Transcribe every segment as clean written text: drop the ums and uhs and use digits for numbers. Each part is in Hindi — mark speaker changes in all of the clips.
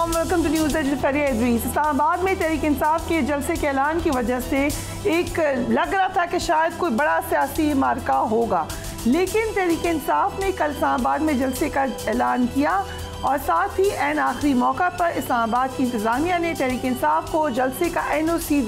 Speaker 1: Warm welcome to news edge Fariya Idrees. Islamabad में तहरीक इंसाफ के जलसे के ऐलान की वजह से एक लग रहा था कि शायद कोई बड़ा सियासी मार्का होगा, लेकिन तहरीक इंसाफ ने कल इस्लामाबाद में जलसे का ऐलान किया और साथ ही एन आखिरी मौका पर इस्लामाबाद की इंतज़ामिया ने तहरीक इंसाफ को जलसे का NOC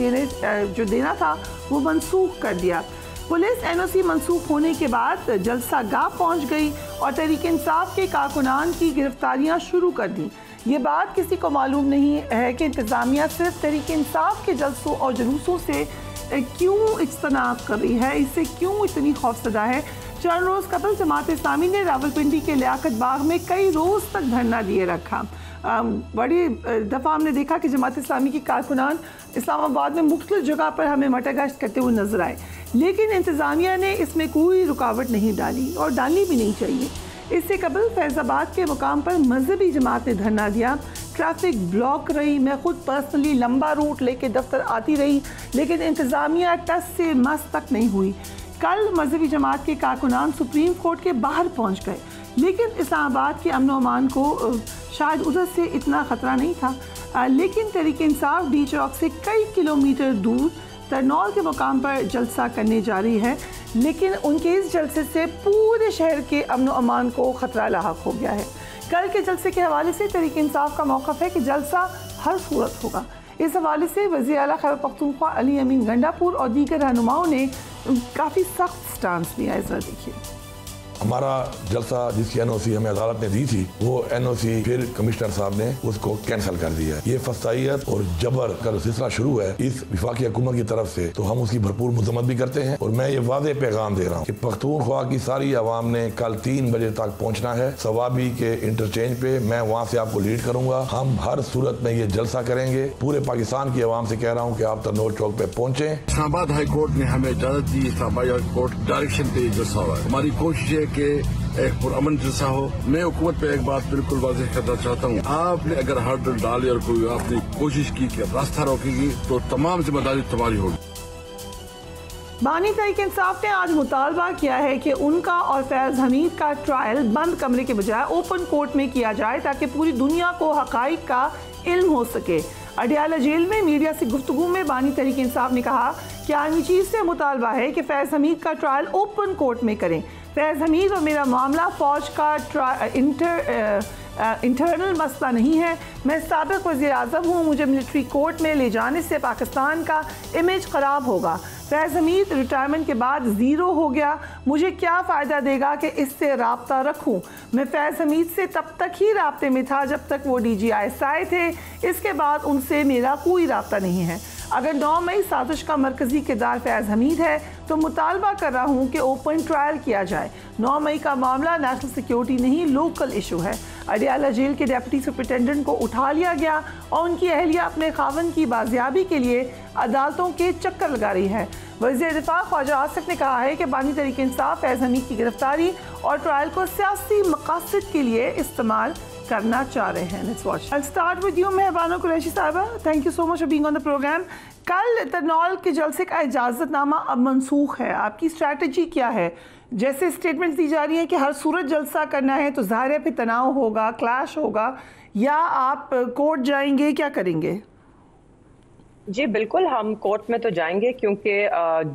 Speaker 1: देना था वो मनसूख कर दिया। पुलिस NOC मनसूख होने के बाद जलसा गाह पहुँच गई और तहरीक इंसाफ के कारकुनान की गिरफ्तारियाँ शुरू कर दी। ये बात किसी को मालूम नहीं है कि इंतज़ामिया सिर्फ तहरीक इंसाफ के जलसों और जुलूसों से क्यों इज्तनाब कर रही है, इससे क्यों इतनी खौफजदा है। चंद रोज़ कबल जमात इस्लामी ने रावलपिंडी के लियाकत बाग में कई रोज़ तक धरना दिए रखा। बड़ी दफ़ा हमने देखा कि जमात इस्लामी की कारकुनान इस्लामाबाद में मुख्तलिफ जगह पर हमें मटगश्त करते हुए नजर आए, लेकिन इंतज़ामिया ने इसमें कोई रुकावट नहीं डाली और डालनी भी नहीं चाहिए। इससे कबल फैज़ाबाद के मुकाम पर मजहबी जमात ने धरना दिया, ट्रैफिक ब्लॉक रही। मैं खुद पर्सनली लंबा रूट लेके दफ्तर आती रही, लेकिन इंतज़ामिया टस से मस तक नहीं हुई। कल मजहबी जमात के कारकुनान सुप्रीम कोर्ट के बाहर पहुंच गए, लेकिन इस्लामाबाद के अमन अमान को शायद उधर से इतना ख़तरा नहीं था। लेकिन तहरीक इंसाफ डी चौक से कई किलोमीटर दूर तरनौल के मुकाम पर जलसा करने जा रही है, लेकिन उनके इस जलसे से पूरे शहर के अमन अमान को ख़तरा लाहक हो गया है। कल के जलसे के हवाले से तहरीक इंसाफ का मौक़िफ़ है कि जलसा हर सूरत होगा। इस हवाले से वज़ीर आला खैबर पख्तूनख्वा अली अमीन गंडापुर और दीगर रहनुमाओं ने काफ़ी सख्त स्टांस लिया है। ज़रा देखिए।
Speaker 2: हमारा जलसा जिसकी NOC हमें अदालत ने दी थी, वो NOC फिर कमिश्नर साहब ने उसको कैंसिल कर दिया है। ये फसाइयत और जबर का सिलसिला शुरू है इस विफाकी हुकूमत की तरफ से, तो हम उसकी भरपूर मजम्मत भी करते हैं। और मैं ये वाज़े पैगाम दे रहा हूँ कि पख्तूनख्वा की सारी आवाम ने कल 3 बजे तक पहुँचना है सवाबी के इंटरचेंज पे। मैं वहाँ से आपको लीड करूँगा। हम हर सूरत में ये जलसा करेंगे। पूरे पाकिस्तान की आवाम से कह रहा हूँ कि आप तरनौल चौक पे पहुँचे।
Speaker 3: इस्लामाबाद हाई कोर्ट ने हमें इजाजत दी, इस्लामाबाद हाई कोर्ट डायरेक्शन पे जलसा हुआ है। हमारी कोशिश है कि एक पुरअमन जलसा हो। मैं हुकूमत पे एक बात बिल्कुल वाज़ेह करना चाहता हूँ, आपने अगर हर्डल डाले और कोई आपने कोशिश की कि रास्ता रोकेगी तो तमाम जिम्मेदारी तुम्हारी होगी।
Speaker 1: बानी तहरीक इंसाफ ने आज मुतालबा किया है कि उनका और फैज़ हमीद का ट्रायल बंद कमरे के बजाय ओपन कोर्ट में किया जाए ताकि पूरी दुनिया को हक़ाइक़ का इल्म हो सके। अडियाला जेल में मीडिया से गुफ्तगू में बानी तहरीक इंसाफ ने कहा कि आईनी चीज़ से मुतालबा है कि फैज़ हमीद का ट्रायल ओपन कोर्ट में करें। फैज़ हमीद और मेरा मामला फ़ौज का इंटरनल मसला नहीं है। मैं साबिक़ वज़ीर आज़म हूँ, मुझे मिलिट्री कोर्ट में ले जाने से पाकिस्तान का इमेज ख़राब होगा। फैज़ हमीद रिटायरमेंट के बाद ज़ीरो हो गया, मुझे क्या फ़ायदा देगा कि इससे राब्ता रखूँ। मैं फैज़ हमीद से तब तक ही राब्ते में था जब तक वो DGI थे, इसके बाद उनसे मेरा कोई राब्ता नहीं है। अगर 9 मई साजिश का मरकज़ी किरदार फैज़ हमीद है तो मुतालबा कर रहा हूँ कि ओपन ट्रायल किया जाए। 9 मई का मामला नेशनल सिक्योरिटी नहीं, लोकल इशू है। अडियाला जेल के डिप्टी सुपरिटेंडेंट को उठा लिया गया और उनकी अहलिया अपने खावन की बाजियाबी के लिए अदालतों के चक्कर लगा रही है। वज़ीर दिफा ख्वाजा आसिफ ने कहा है कि बानी तहरीक इंसाफ फैज़ हमीद की गिरफ्तारी और ट्रायल को सियासी मकासद के लिए इस्तेमाल करना चाह रहे हैं। Let's watch. I'll start with you, मेहबाना Qureshi साहिबा। Thank you so much for being on the program. कल तरनौल के जलसे का इजाज़तनामा अब मनसूख है, आपकी स्ट्रैटेजी क्या है? जैसे स्टेटमेंट्स दी जा रही हैं कि हर सूरत जलसा करना है तो ज़ाहिर है फिर तनाव होगा, क्लैश होगा, या आप कोर्ट जाएंगे, क्या करेंगे?
Speaker 4: जी बिल्कुल, हम कोर्ट में तो जाएंगे क्योंकि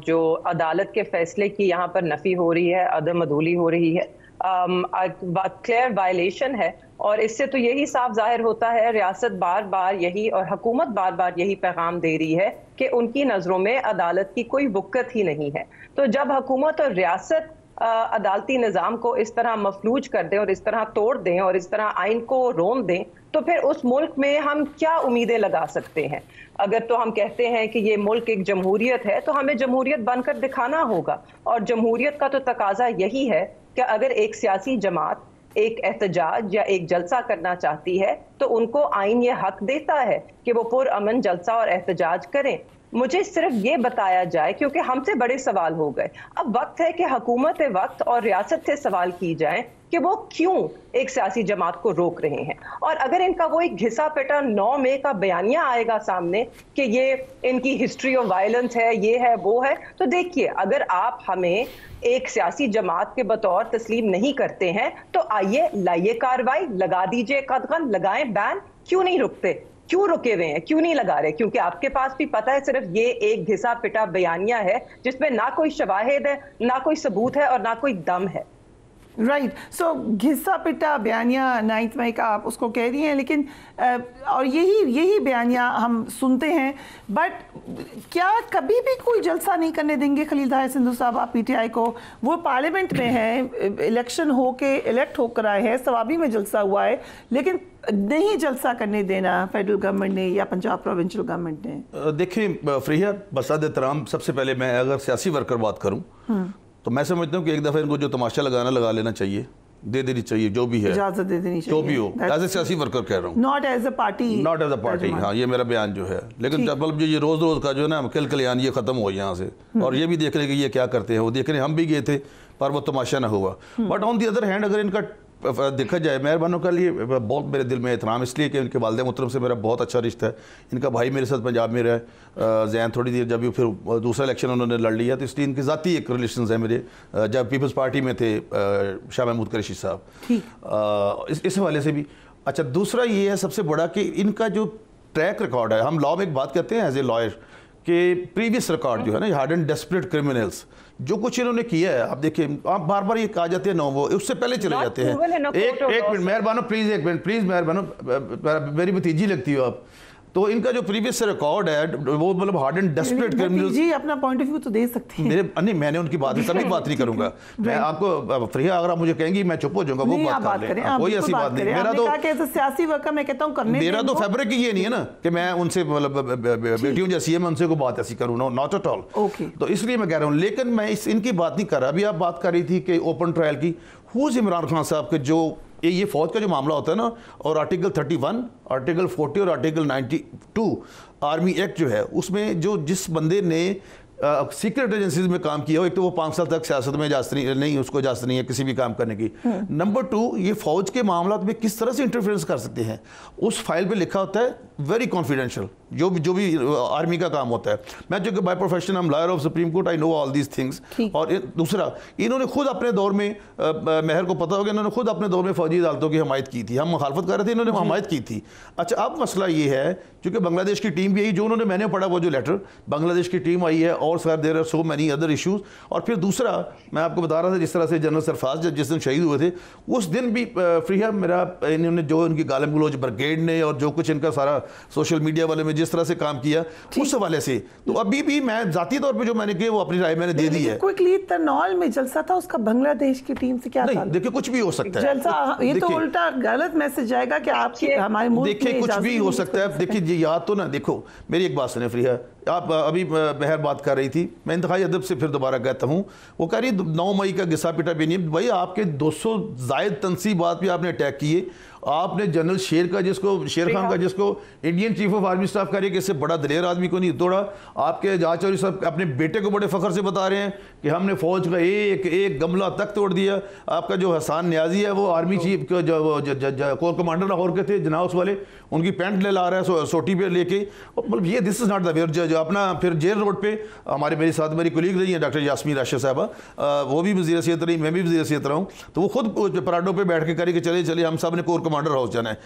Speaker 4: जो अदालत के फैसले की यहाँ पर नफ़ी हो रही है, अदम अदूली हो रही है, क्लियर वायलेशन है। और इससे तो यही साफ जाहिर होता है, रियासत बार बार यही और हुकूमत बार बार यही पैगाम दे रही है कि उनकी नज़रों में अदालत की कोई वक़्त ही नहीं है। तो जब हुकूमत और रियासत अदालती निज़ाम को इस तरह मफलूज कर दें और इस तरह तोड़ दें और इस तरह आइन को रोन दें, तो फिर उस मुल्क में हम क्या उम्मीदें लगा सकते हैं? अगर तो हम कहते हैं कि ये मुल्क एक जमहूरियत है तो हमें जमहूरियत बनकर दिखाना होगा। और जमहूरियत का तो तकाजा यही है कि अगर एक सियासी जमात एक एहतजाज या एक जलसा करना चाहती है तो उनको आइन ये हक देता है कि वो पुरअमन जलसा और एहतजाज करें। मुझे सिर्फ ये बताया जाए, क्योंकि हमसे बड़े सवाल हो गए, अब वक्त है कि हुकूमत वक्त और रियासत से सवाल की जाए कि वो क्यों एक सियासी जमात को रोक रहे हैं। और अगर इनका वो एक घिसा पिटा 9 मई का बयानिया आएगा सामने कि ये इनकी हिस्ट्री ऑफ वायलेंस है, ये है, वो है, तो देखिए अगर आप हमें एक सियासी जमात के बतौर तस्लीम नहीं करते हैं तो आइए लाइए कार्रवाई, लगा दीजिए कदगन, लगाएं बैन, क्यों नहीं रुकते, क्यों रुके हुए हैं, क्यों नहीं लगा रहे? क्योंकि आपके पास भी पता है सिर्फ ये एक घिसा पिटा बयानिया है जिसमें ना कोई शवाहिद है, ना कोई सबूत है और ना कोई दम है।
Speaker 1: राइट, सो घिसा पिटा बयानिया 9 मई का आप उसको कह रही हैं, लेकिन और यही बयानिया हम सुनते हैं, बट क्या कभी भी कोई जलसा नहीं करने देंगे खलील ताहिर सिंधु साहब आप पीटीआई को? वो पार्लियामेंट में है, इलेक्शन हो के इलेक्ट होकर आए हैं, सवाबी में जलसा हुआ है, लेकिन नहीं जलसा करने देना फेडरल गवर्नमेंट ने या पंजाब प्रोविंशियल गवर्नमेंट ने।
Speaker 5: देखिए फ्रीहा, बसात एहतराम, सबसे पहले मैं अगर सियासी वर्कर बात करूं तो मैं समझता हूं कि एक दफ़ा इनको जो तमाशा लगाना लगा लेना चाहिए, दे देनी चाहिए, जो भी है
Speaker 1: इजाजत दे देनी चाहिए,
Speaker 5: जो भी हो। एज ए सियासी वर्कर कह रहा हूँ, नॉट एज अ पार्टी। हाँ, ये मेरा बयान जो है, लेकिन मतलब जो ये रोज का जो है ना कल कल्याण ये खत्म हो यहाँ से, और ये भी देख रहे कि ये क्या करते हैं, वो देख रहे हम भी गए थे पर वो तमाशा ना हुआ। But on the other hand अगर इनका देखा जाए, मेहरबानों का लिए बहुत मेरे दिल में एहतराम इसलिए कि इनके वालिद मोहतरम से मेरा बहुत अच्छा रिश्ता है। इनका भाई मेरे साथ पंजाब में रहा है, जैन थोड़ी देर जब भी फिर दूसरा इलेक्शन उन्होंने लड़ लिया, तो इसलिए इनकी ज़ाती एक रिलेशन है मेरे, जब पीपल्स पार्टी में थे शाह महमूद कुरैशी साहब, इस हवाले से भी। अच्छा, दूसरा ये है सबसे बड़ा कि इनका जो ट्रैक रिकॉर्ड है, हम लॉ में एक बात कहते हैं एज ए लॉयर कि प्रीवियस रिकॉर्ड जो है ना, हार्ड एंड डेस्परेट क्रिमिनल्स, जो कुछ इन्होंने किया है, आप देखिए, आप बार बार ये कहा जाते हैं, नो वो उससे पहले चले जाते हैं। एक मिनट मेहरबानो, प्लीज एक मिनट, प्लीज मेहरबानो, मेरी भतीजी लगती हो आप, तो इनका जो प्रीवियस रिकॉर्ड है वो मतलब हार्ड एंड डेस्परेट क्रिमिनल
Speaker 1: जी अपना पॉइंट ऑफ व्यू तो दे सकते हैं।
Speaker 5: मेरे नहीं, मैंने उनकी बात सभी बात नहीं करूंगा मैं आपको फ्रीहा, अगर आप मुझे कहेंगी मैं चुप हो जाऊंगा, वो बात कर लें, कोई ऐसी बात नहीं। मेरा तो
Speaker 1: सियासी वर्कर मैं कहता हूं करने,
Speaker 5: मेरा तो फैब्रिक ये नहीं है ना कि मैं उनसे मतलब बेटियों जैसी है मैं उनसे को बात ऐसी करूँ, नो नॉट एट ऑल। तो इसलिए मैं कह रहा हूँ, लेकिन मैं इनकी बात नहीं कर रहा। अभी आप बात कर रही थी कि ओपन ट्रायल की, हुज इमरान खान साहब के जो ये फौज का जो मामला होता है ना, और आर्टिकल 31, आर्टिकल 40 और आर्टिकल 92 आर्मी एक्ट जो है, उसमें जो जिस बंदे ने सीक्रेट एजेंसीज में काम किया हो, एक तो वो 5 साल तक सियासत में इजाजत नहीं, उसको इजाजत नहीं है किसी भी काम करने की। नंबर 2, ये फौज के मामला में किस तरह से इंटरफेरेंस कर सकते हैं, उस फाइल पे लिखा होता है वेरी कॉन्फिडेंशियल, जो भी आर्मी का काम होता है। मैं जो कि by profession I am lawyer of supreme court, I know all these things. और दूसरा, इन्होंने खुद अपने दौर में, मेहर को पता होगा, इन्होंने खुद अपने दौर में फौजी अदालतों की हमायत की थी। हम मुखालफत कर रहे थे, इन्होंने हमायत की थी। अच्छा, अब मसला ये है, चूंकि बांग्लादेश की टीम भी आई, जो उन्होंने, मैंने पढ़ा वो जो लेटर, बांग्लादेश की टीम आई है, और sir there are so many other issues. और फिर दूसरा, मैं आपको बता रहा था, जिस तरह से जनरल सरफराज जिस दिन शहीद हुए थे, उस दिन भी फ्रीहा मेरा, इन्होंने जो इनकी गालिब गलौज ब्रिगेड ने और जो कुछ इनका सारा सोशल मीडिया वाले में जिस तरह से काम किया, उस हवाले से तो अभी भी मैं जाती तौर पे जो मैंने किया वो अपनी राय मैंने दे दी है।
Speaker 1: क्विकली, तरनौल में जलसा था, उसका बांग्लादेश की टीम से क्या था?
Speaker 5: देखिए, कुछ भी हो सकता है
Speaker 1: जलसा, ये तो उल्टा गलत मैसेज जाएगा कि आपके हमारे मुल्क में,
Speaker 5: देखिए कुछ भी हो सकता है। देखिए याद तो ना, देखो मेरी एक बात सुने फ्रीहा, आप अभी मेहर बात कर रही थी, मैं इंतहाई अदब से फिर दोबारा कहता हूँ, वो कह रही 9 मई का घिसा पिटा बेनियम, भाई आपके 200 जायद तनसीबात पे आपने अटैक किए। आपने जनरल शेर खान का जिसको Indian chief of army staff कह रही है कि इससे बड़ा दलेर आदमी को नहीं तोड़ा। आपके जहाज चौधरी साहब अपने बेटे को बड़े फख्र से बता रहे हैं कि हमने फौज का एक गमला तक तोड़ दिया। आपका जो हसान न्याजी है, वो army chief core commander Lahore के थे, जनाउस वाले, उनकी पैंट ले ला रहा है सोटी पे लेके। मतलब ये this is not the way. जो अपना फिर जेल रोड पे मेरे साथ मेरी कोलीग रही है डॉक्टर यास्मीन राशिद साहबा, वो भी वज़ीर सेहत रही, मैं भी वज़ीर सेहत रहा हूँ, तो वो खुद पराडों पे बैठ के करी कि चले हम सब ने कोर कमांडर हाउस जाना है,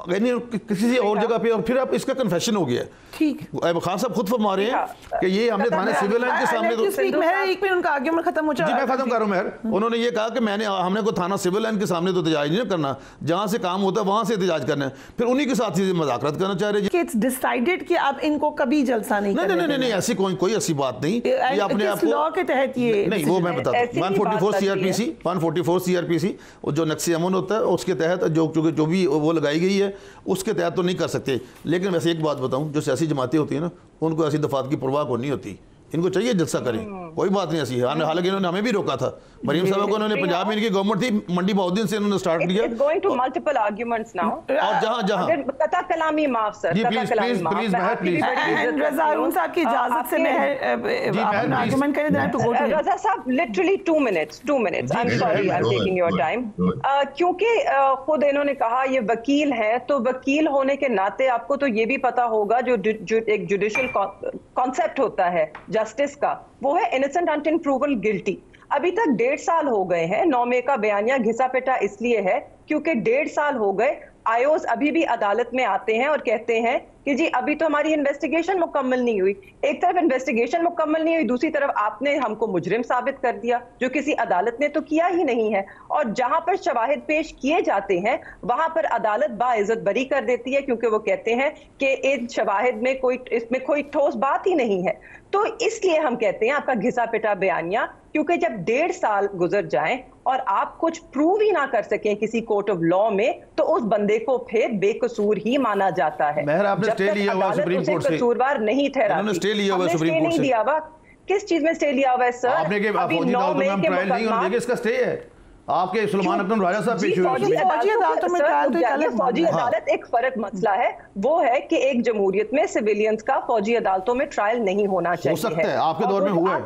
Speaker 5: किसी और जगह पे। और फिर आप इसका कन्फेशन हो गया। ठीक, खान साहब खुद फरमा रहे हैं कि ये हमने थाने सिविल लाइन के सामने, तो
Speaker 1: एक मिनट उनका आर्गुमेंट खत्म हो जाए।
Speaker 5: मैं खत्म कर रहा हूं मेहर। उन्होंने ये कहा कि हमने को थाना सिविल लाइन के सामने तो एहतजाज नहीं करना, जहां से काम होता है वहां से एहतजाज करना है। फिर उन्हीं के साथ ही मज़ाकरात करना चाह रहे हैं।
Speaker 1: इट्स डिसाइडेड कि अब इनको कभी जलसा नहीं,
Speaker 5: नहीं, ऐसी कोई ऐसी बात नहीं। ये अपने आप
Speaker 1: लॉ के तहत ये
Speaker 5: नहीं, वो मैं बताता हूँ 144 CRPC जो नक्शे अमन होता है उसके तहत जो भी वो लगाई गई है उसके तहत तो नहीं कर सकते। लेकिन वैसे एक बात बताऊं, जो सियासी जमातें होती है ना, उनको ऐसी दफात की परवाह को नहीं होती, इनको चाहिए जलसा करें, कोई बात नहीं ऐसी। हालांकि इन्होंने हमें भी रोका था, मरियम साहब को, उन्होंने पंजाब में इनकी गवर्नमेंट थी, मंडी बहुद्दीन से इन्होंने स्टार्ट किया।
Speaker 4: Going to multiple arguments now, और
Speaker 5: जहां
Speaker 4: कता कलामी माफ सर,
Speaker 5: प्लीज
Speaker 1: रजा उन साहब की इजाजत से मैं आर्गुमेंट करें। दैट टू गो टू
Speaker 4: रजा साहब, literally 2 minutes, I am sorry, I am taking your time. क्योंकि खुद इन्होंने कहा ये वकील है, तो वकील होने के नाते आपको तो ये भी पता होगा जो एक जुडिशियल कॉन्सेप्ट होता है जस्टिस का, वो है इनोसेंट अनटिल प्रूवन गिल्टी। अभी तक 1.5 साल हो गए हैं। 9 मई का बयानिया घिसा पिटा इसलिए है क्योंकि 1.5 साल हो गए, आईओस अभी भी अदालत में आते हैं और कहते हैं कि जी अभी तो हमारी इन्वेस्टिगेशन मुकम्मल नहीं हुई। एक तरफ इन्वेस्टिगेशन मुकम्मल नहीं हुई, दूसरी तरफ आपने हमको मुजरिम साबित कर दिया, जो किसी अदालत ने तो किया ही नहीं है। और जहां पर शवाहिद पेश किए जाते हैं वहां पर अदालत बाइज्जत बरी कर देती है, क्योंकि वो कहते हैं कि इन शवाहिद में इसमें कोई ठोस बात ही नहीं है। तो इसलिए हम कहते हैं आपका घिसा पिटा बयानिया, क्योंकि जब 1.5 साल गुजर जाएं और आप कुछ प्रूव ही ना कर सकें किसी कोर्ट ऑफ लॉ में, तो उस बंदे को फिर बेकसूर ही माना जाता है।
Speaker 5: आपने स्टे लिया हुआ सुप्रीम कोर्ट से,
Speaker 4: कसूरवार नहीं ठहराती।
Speaker 5: स्टे लिया हुआ सुप्रीम कोर्ट से,
Speaker 4: दिया हुआ किस चीज में स्टे लिया हुआ है सर?
Speaker 5: आपने के फौजी अदालतों में हम ट्रायल नहीं होने देंगे, इसका स्टे है। आपके सुलेमान अब्दुल राजा साहब पेश हुए
Speaker 4: फौजी अदालतों में ट्रायल, फौजी अदालत एक फर्क मसला है, वो है कि एक जमहूरियत में सिविलियंस का फौजी अदालतों में ट्रायल नहीं होना चाहिए।
Speaker 5: हो सकता है, आपके दौर में हुआ है।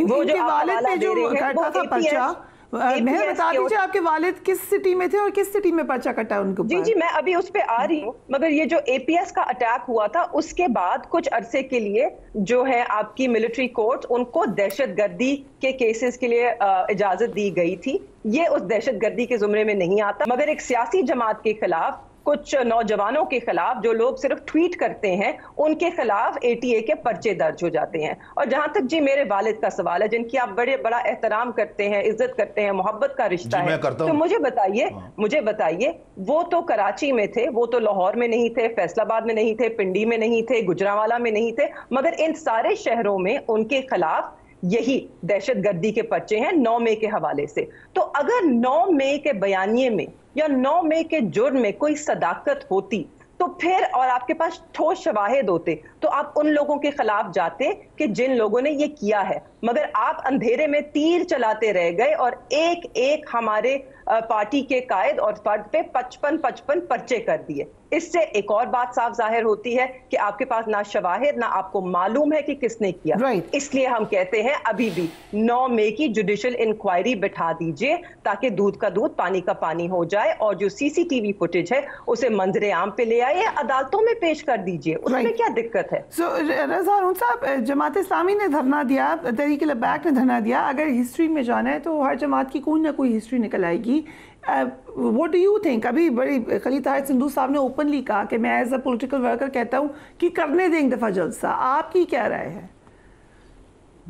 Speaker 1: वो जो वालिद ने जो कटा था पर्चा, मैं बता दीजिए आपके वालिद किस सिटी में थे और किस सिटी में पर्चा कटा उनको?
Speaker 4: जी मैं अभी उस पे आ रही हूँ, मगर ये जो एपीएस का अटैक हुआ था उसके बाद कुछ अरसे के लिए जो है आपकी मिलिट्री कोर्ट उनको दहशतगर्दी के केसेस के लिए इजाजत दी गई थी। ये उस दहशतगर्दी के जुमरे में नहीं आता, मगर एक सियासी जमात के खिलाफ, कुछ नौजवानों के खिलाफ जो लोग सिर्फ ट्वीट करते हैं, उनके खिलाफ एटीए के पर्चे दर्ज हो जाते हैं। और जहां तक जी मेरे वालिद का सवाल है, जिनकी आप बड़ा एहतराम करते हैं, इज्जत करते हैं, मोहब्बत का रिश्ता है, तो मुझे बताइए वो तो कराची में थे, वो तो लाहौर में नहीं थे, फैसलाबाद में नहीं थे, पिंडी में नहीं थे, गुजरांवाला में नहीं थे, मगर इन सारे शहरों में उनके खिलाफ यही दहशतगर्दी के पर्चे हैं 9 मई के हवाले से। तो अगर 9 मई के बयानिए में या 9 मई के जुर्म में कोई सदाकत होती तो फिर, और आपके पास ठोस शवाहिद होते, तो आप उन लोगों के खिलाफ जाते कि जिन लोगों ने ये किया है। मगर आप अंधेरे में तीर चलाते रह गए और एक एक हमारे पार्टी के कायद और फर्द पे 55 पर्चे कर दिए। इससे एक और बात साफ जाहिर होती है कि आपके पास ना शवाहिद, ना आपको मालूम है कि किसने किया। इसलिए हम कहते हैं अभी भी 9 मई की जुडिशियल इंक्वायरी बिठा दीजिए, ताकि दूध का दूध पानी का पानी हो जाए, और जो सीसीटीवी फुटेज है उसे मंजरे आम पे ले आए, अदालतों में पेश कर दीजिए, उसमें क्या दिक्कत है?
Speaker 1: रज़ा हारून साहब, जमात इस्लामी ने धरना दिया, तहरीक लब्बैक ने धरना दिया। अगर हिस्ट्री में जाना है तो हर जमात की कोई ना कोई हिस्ट्री निकल आएगी। What do you think? अभी बड़ी खलील ताहिर सिंधू साहब ने ओपनली कहा कि मैं एज अ पॉलिटिकल वर्कर कहता हूँ कि करने दें एक दफ़ा जलसा। आपकी क्या राय है?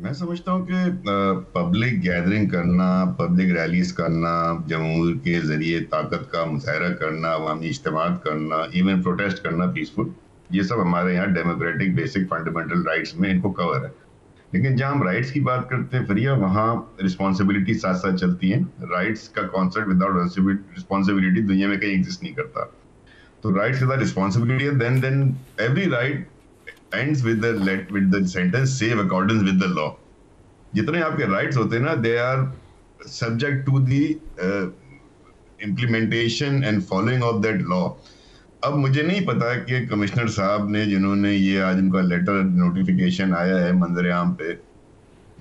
Speaker 6: मैं समझता हूँ कि पब्लिक गैदरिंग करना, पब्लिक रैलीज करना, जमहूर के जरिए ताकत का मुजाहरा करना, अवामी इज्तिमात करना, इवन प्रोटेस्ट करना पीसफुल, ये सब हमारे यहाँ डेमोक्रेटिक बेसिक फंडामेंटल राइट्स में इनको कवर है। लेकिन जहाँ हम राइट्स की बात करते हैं फरिया, वहाँ रिस्पॉन्सिबिलिटी साथ साथ चलती है। राइट्स का कॉन्सेप्ट विदाउट रिस्पॉन्सिबिलिटी दुनिया में कहीं एग्जिस्ट नहीं करता। तो राइट्स के साथ रिस्पॉन्सिबिलिटी है, then every right ends with the sentence save accordance with the law. जितने आपके राइट्स होते हैं ना, they are subject to the implementation and following of that law. अब मुझे नहीं पता कि कमिश्नर साहब ने, जिन्होंने ये आज उनका लेटर नोटिफिकेशन आया है मंजर आम पे,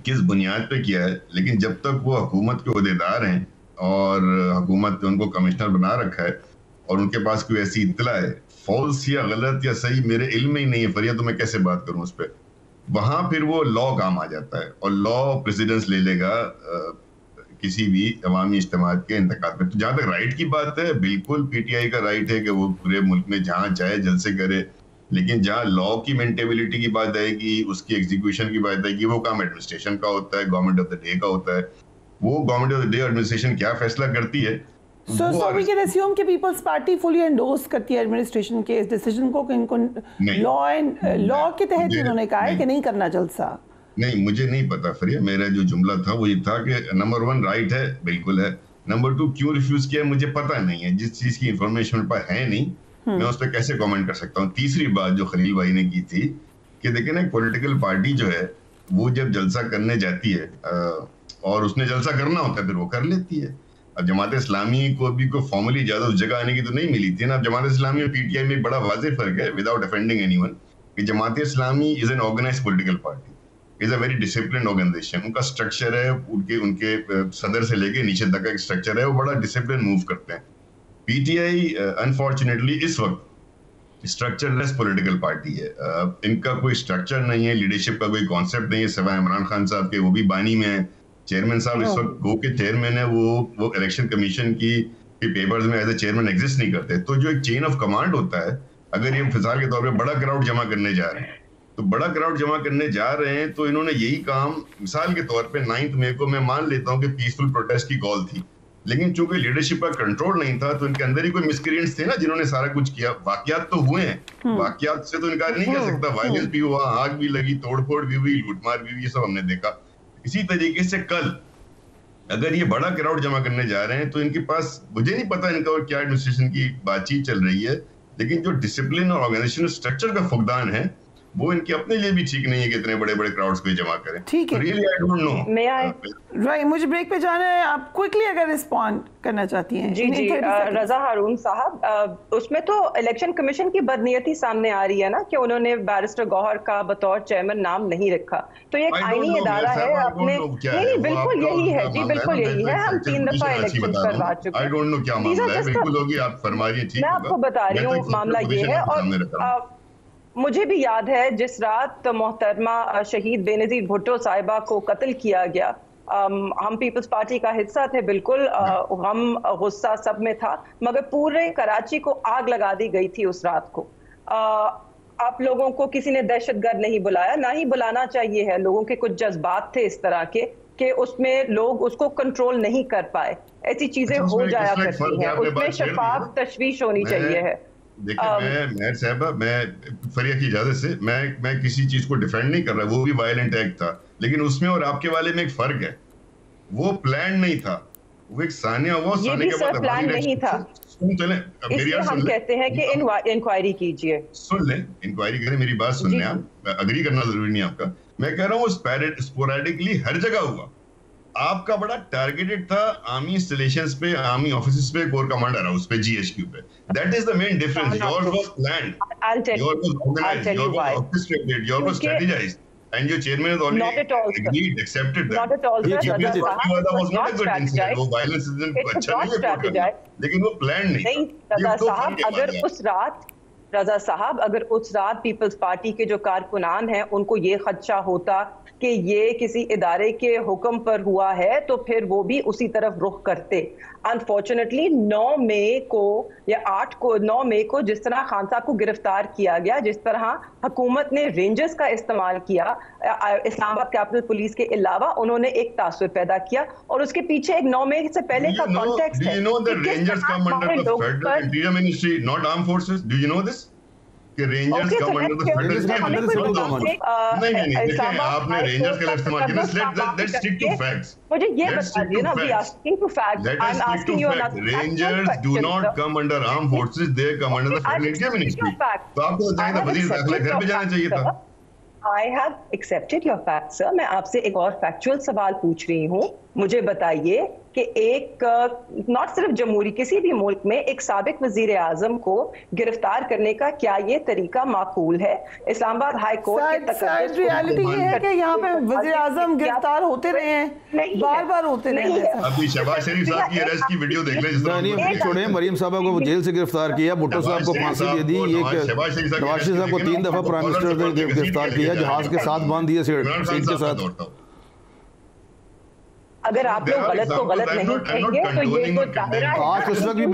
Speaker 6: किस बुनियाद पे किया है, लेकिन जब तक वो हुकूमत के ओहदेदार हैं और हुकूमत ने उनको कमिश्नर बना रखा है और उनके पास कोई ऐसी इत्तला है, फॉल्स या गलत या सही, मेरे इल्म में ही नहीं है फरिया, तो मैं कैसे बात करूं उस पर। वहां फिर वो लॉ काम आ जाता है और लॉ प्रेसिडेंस ले लेगा किसी भी अवामी इज्तिमात के इंतकाद पे। तो जहां तक राइट की बात है, बिल्कुल पीटीआई का राइट है कि वो पूरे मुल्क में जहां चाहे जलसे करे, लेकिन जहां लॉ की मेंटेबिलिटी की बात आएगी, उसकी एग्जीक्यूशन की बात आएगी, वो काम एडमिनिस्ट्रेशन का होता है, गवर्नमेंट ऑफ द डे का होता है। वो government of the day administration क्या फैसला करती है,
Speaker 1: So we can assume कि पीपल्स पार्टी फुली एंडोर्स करती है एडमिनिस्ट्रेशन के इस डिसीजन को कि इनको लॉ के तहत उन्होंने कहा है कि नहीं करना जलसा।
Speaker 6: नहीं, मुझे नहीं पता फरिया, मेरा जो जुमला था वो ये था कि नंबर 1 राइट है, बिल्कुल है। नंबर 2 क्यों रिफ्यूज किया मुझे पता नहीं है, जिस चीज की इंफॉर्मेशन मेरे पास है नहीं, मैं उस पर कैसे कमेंट कर सकता हूँ। तीसरी बात जो खलील भाई ने की थी कि देखें ना, एक पॉलिटिकल पार्टी जो है वो जब जलसा करने जाती है और उसने जलसा करना होता है, फिर वो कर लेती है। अब जमात इस्लामी को भी कोई फॉर्मली इजाजत उस जगह आने की तो नहीं मिली थी ना। जमात इस्लामी और पीटीआई में बड़ा वाज़ेह फर्क है, विदाउट ऑफेंडिंग एनीवन, कि Jamaat Islami is an organised political party, is a very disciplined organisation. उनका स्ट्रक्चर है, उनके सदर से लेके नीचे तक का एक स्ट्रक्चर है, वो बड़ा डिसिप्लिन मूव करते हैं। पीटीआई अनफॉर्चुनेटली इस वक्त स्ट्रक्चरलेस पॉलिटिकल पार्टी है। इनका कोई स्ट्रक्चर नहीं है, लीडरशिप का कोई कॉन्सेप्ट नहीं है, सिवाय इमरान खान साहब के, वो भी बानी में है। चेयरमैन साहब इस वक्त गो के चेयरमैन है, वो इलेक्शन कमीशन की कि पेपर्स में एज ए चेयरमैन एग्जिस्ट नहीं करते। तो जो एक चेन ऑफ कमांड होता है, अगर ये फिलहाल के तौर पे बड़ा क्राउड जमा करने जा रहे हैं, तो बड़ा क्राउड जमा करने जा रहे हैं तो इन्होंने यही काम, मिसाल के तौर पे 9 मई को मैं मान लेता हूँ कि पीसफुल प्रोटेस्ट की कॉल थी, लेकिन चूंकि लीडरशिप का कंट्रोल नहीं था तो इनके अंदर ही कोई मिसक्रिएंट्स थे ना जिन्होंने सारा कुछ किया। वाकयात तो हुए हैं, वाकयात से तो इनकार नहीं कर सकता। वायलेंस भी हुआ, आग भी लगी, तोड़फोड़ भी हुई, लूटमार भी हुई, ये सब हमने देखा। इसी तरीके से कल अगर ये बड़ा क्राउड जमा करने जा रहे हैं तो इनके पास, मुझे नहीं पता इनका और क्या एडमिनिस्ट्रेशन की बातचीत चल रही है, लेकिन जो डिसिप्लिन और ऑर्गेनाइजेशन स्ट्रक्चर का फुकदान है वो इनके अपने लिए भी ठीक नहीं है कि इतने बड़े बड़े क्राउड्स को जमा करें।
Speaker 1: ठीक है,
Speaker 6: really I don't know.
Speaker 1: Right, मुझे ब्रेक पे जाना है, आप क्विकली अगर रिस्पॉन्ड करना चाहती हैं।
Speaker 4: जी जी, रजा हारून साहब, उसमें तो इलेक्शन कमीशन की बदनीयती सामने आ रही है ना कि उन्होंने बैरिस्टर गौहर का बतौर चेयरमैन नाम नहीं रखा। तो ये एक आईनी इदारा है अपने, नहीं बिल्कुल यही है जी, बिल्कुल यही है। हम 3 दफा इलेक्शन करवा चुके हैं।
Speaker 6: आई डोंट नो क्या मामला है, बिल्कुल होगी, आप फरमा रही हैं, ठीक है।
Speaker 4: मैं आपको बता रही हूँ मामला ये है। और मुझे भी याद है जिस रात मोहतरमा शहीद बेनज़ीर भुट्टो साहिबा को कत्ल किया गया, हम पीपल्स पार्टी का हिस्सा थे, बिल्कुल गम गुस्सा सब में था, मगर पूरे कराची को आग लगा दी गई थी उस रात को। आप लोगों को किसी ने दहशतगर्द नहीं बुलाया, ना ही बुलाना चाहिए है। लोगों के कुछ जज्बात थे इस तरह के कि उसमें लोग उसको कंट्रोल नहीं कर पाए। ऐसी चीजें हो जाया करती हैं, उसमें शफाफ तशवीश होनी चाहिए है।
Speaker 6: देखिए मैं साहबा, मैं फरिया की इजाजत से मैं किसी चीज को डिफेंड नहीं कर रहा, वो भी वायलेंट एक्ट था, लेकिन उसमें और आपके वाले में एक फर्क है। वो प्लान नहीं था, वो एक सानिया हुआ, साने के बाद
Speaker 4: प्लान नहीं था। इसलिए हम कहते हैं कि इंक्वायरी कीजिए।
Speaker 6: सुन लें, इंक्वायरी करें, मेरी बात सुन लें आप, अग्री करना जरूरी नहीं आपका। मैं कह रहा हूँ स्पोरेडिकली हर जगह हुआ। आपका बड़ा टारगेटेड था आर्मी इंस्टॉलेशंस पे, आर्मी ऑफिसेस पे, कोर कमांडर हाउस पे, जीएचक्यू पे। That is the main difference. Your was planned, your was organised, your was orchestrated, your was strategised, and your chairman has already agreed, accepted that.
Speaker 4: Not at all, sir.
Speaker 6: was not a good incident. वो violence incident अच्छा नहीं है, लेकिन वो planned नहीं।
Speaker 4: रजा साहब, अगर उस रात पीपल्स पार्टी के जो कारकुनान हैं उनको ये खदशा होता कि ये किसी इदारे के हुक्म पर हुआ है तो फिर वो भी उसी तरफ रुख करते। अनफॉर्चुनेटली 9 मई को या 9 मई को जिस तरह खान साहब को गिरफ्तार किया गया, जिस तरह हुकूमत ने रेंजर्स का इस्तेमाल किया इस्लामाबाद कैपिटल पुलिस के अलावा, उन्होंने एक तासुर पैदा किया। और उसके पीछे एक 9 मई से पहले का कॉन्टेक्स्ट है।
Speaker 6: Do you know the Rangers come under the Federal Interior Ministry, not Armed Forces? Do you know this? कि rangers come under the Federal Interior Ministry? नहीं, देखिए आपने रेंजर्स का इस्तेमाल किया। Let's stick to facts.
Speaker 4: मुझे ये बता दिए ना, we are sticking to facts. I'm asking you another
Speaker 6: Rangers do not come under armed forces, they come under the Federal Interior Ministry. तो आपको तो चाहिए था वजीर दाखिला घर पे जाना चाहिए था।
Speaker 4: I have accepted your facts, sir. मैं आपसे एक और फैक्चुअल सवाल पूछ रही हूँ। मुझे बताइए कि एक नॉट सिर्फ जमहूरी, किसी भी मुल्क में एक साबिक वजीर आजम को गिरफ्तार करने का क्या ये तरीका माकूल है? इस्लामाबाद हाई कोर्ट के
Speaker 1: रियलिटी ये है कि यहाँ पे वजीर आजम गिरफ्तार होते रहे हैं, बार बार होते रहे हैं।
Speaker 6: अभी शहबाज शरीफ साहब की अरेस्ट की वीडियो देख लें।
Speaker 5: छोड़े, मरियम साहबा को जेल से गिरफ्तार किया, भुट्टो साहब को फांसी दे दी, नवाज शरीफ साहब को 3 दफा प्राइम मिनिस्टर ने गिरफ्तार किया, जहाज के साथ बांध दिए सीट के साथ।
Speaker 4: अगर आप लोग गलत को गलत नहीं कहेंगे तो ये तो जाहिर है।
Speaker 5: काश उस वक्त भी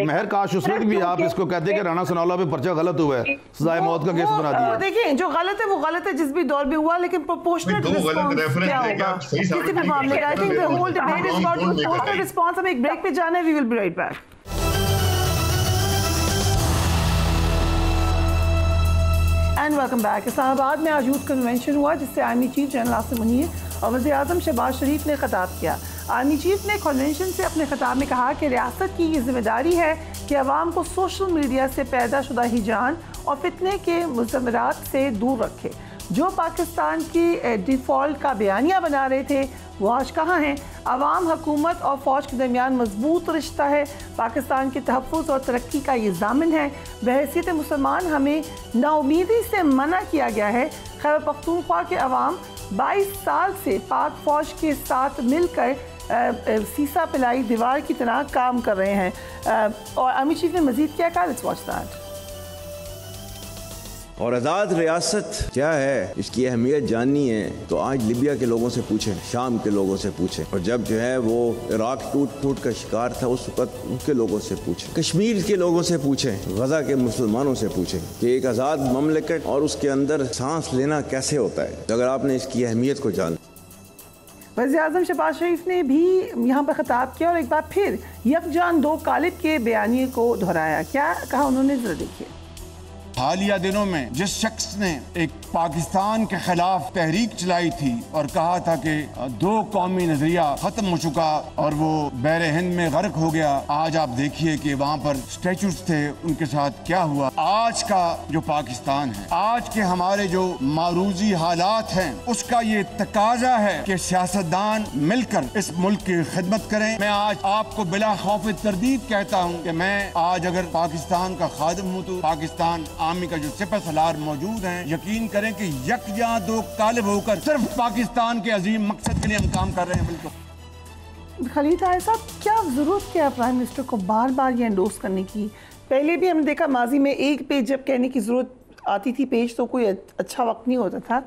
Speaker 5: महर काश उस वक्त भी आप इसको कहते कि राणा सनाउल्लाह पे पर्चा गलत हुआ है, सजाए मौत का केस बना दिया।
Speaker 1: देखिए जो गलत है वो गलत है, जिस भी दौर में हुआ, लेकिन प्रोपोर्शनल रिस्पांस क्या होगा किसी भी मामले का? I think the whole debate is about proportional response. हम एक ब्रेक पे जाना है, we will be right back. And welcome back. Islamabad में आज यूथ कन्वेंशन हुआ जिससे army chief general Asim Munir और वज़ीर आज़म शहबाज शरीफ ने खिताब किया। आर्मी चीफ ने कन्वेंशन से अपने खिताब में कहा कि रियासत की ये जिम्मेदारी है कि अवाम को सोशल मीडिया से पैदा शुदा हिजान और फितने के मुज़म्मरात से दूर रखे। जो पाकिस्तान की डिफ़ॉल्ट का बयानिया बना रहे थे वो आज कहाँ हैं? अवाम, हुकूमत और फ़ौज के दरमियान मजबूत रिश्ता है, पाकिस्तान के तहफ़्फ़ुज़ और तरक्की का ये ज़ामिन है। बहैसियत मुसलमान हमें नाउमीदी से मना किया गया है। खैबर पख्तूनख्वा के अवाम 22 साल से पाक फ़ौज के साथ मिलकर सीसा पिलाई दीवार की तरह काम कर रहे हैं। और आर्मी चीफ ने मज़ीद क्या कहा? Let's watch that.
Speaker 7: और आज़ाद रियासत क्या है, इसकी अहमियत जाननी है तो आज लिबिया के लोगों से पूछें, शाम के लोगों से पूछें, और जब जो है वो इराक टूट फूट का शिकार था उस वक्त उनके लोगों से पूछें, कश्मीर के लोगों से पूछें, गजा के मुसलमानों से पूछें कि एक आज़ाद ममलिकत और उसके अंदर सांस लेना कैसे होता है, अगर आपने इसकी अहमियत को जान।
Speaker 1: वज़ीर-ए-आज़म शहबाज शरीफ ने भी यहाँ पर खिताब किया और एक बार फिर यकजान दो कालिब के बयानिए को दोहराया। क्या कहा उन्होंने, जरा देखिए।
Speaker 8: हालिया दिनों में जिस शख्स ने एक पाकिस्तान के खिलाफ तहरीक चलाई थी और कहा था कि दो कौमी नजरिया खत्म हो चुका और वो बहरे हिंद में गर्क हो गया, आज आप देखिए कि वहाँ पर स्टैचूज थे, उनके साथ क्या हुआ। आज का जो पाकिस्तान है, आज के हमारे जो मारूजी हालात हैं, उसका ये तकाजा है कि सियासतदान मिलकर इस मुल्क की खिदमत करें। मैं आज आपको बिला खौफ तरदीद कहता हूँ कि मैं आज अगर पाकिस्तान का खादिम हूँ तो पाकिस्तान आर्मी का जो सिपह सलार मौजूद हैं, यकीन करें कि यकजां दो कालिब होकर सिर्फ पाकिस्तान के अजीम मकसद के लिए हम काम कर रहे हैं। बिल्कुल
Speaker 1: खलील ताहिर साहब, क्या जरूरत क्या प्राइम मिनिस्टर को बार बार ये एंडोर्स करने की? पहले भी हमने देखा माजी में एक पेज जब कहने की जरूरत आती थी पेज तो कोई अच्छा वक्त नहीं होता था।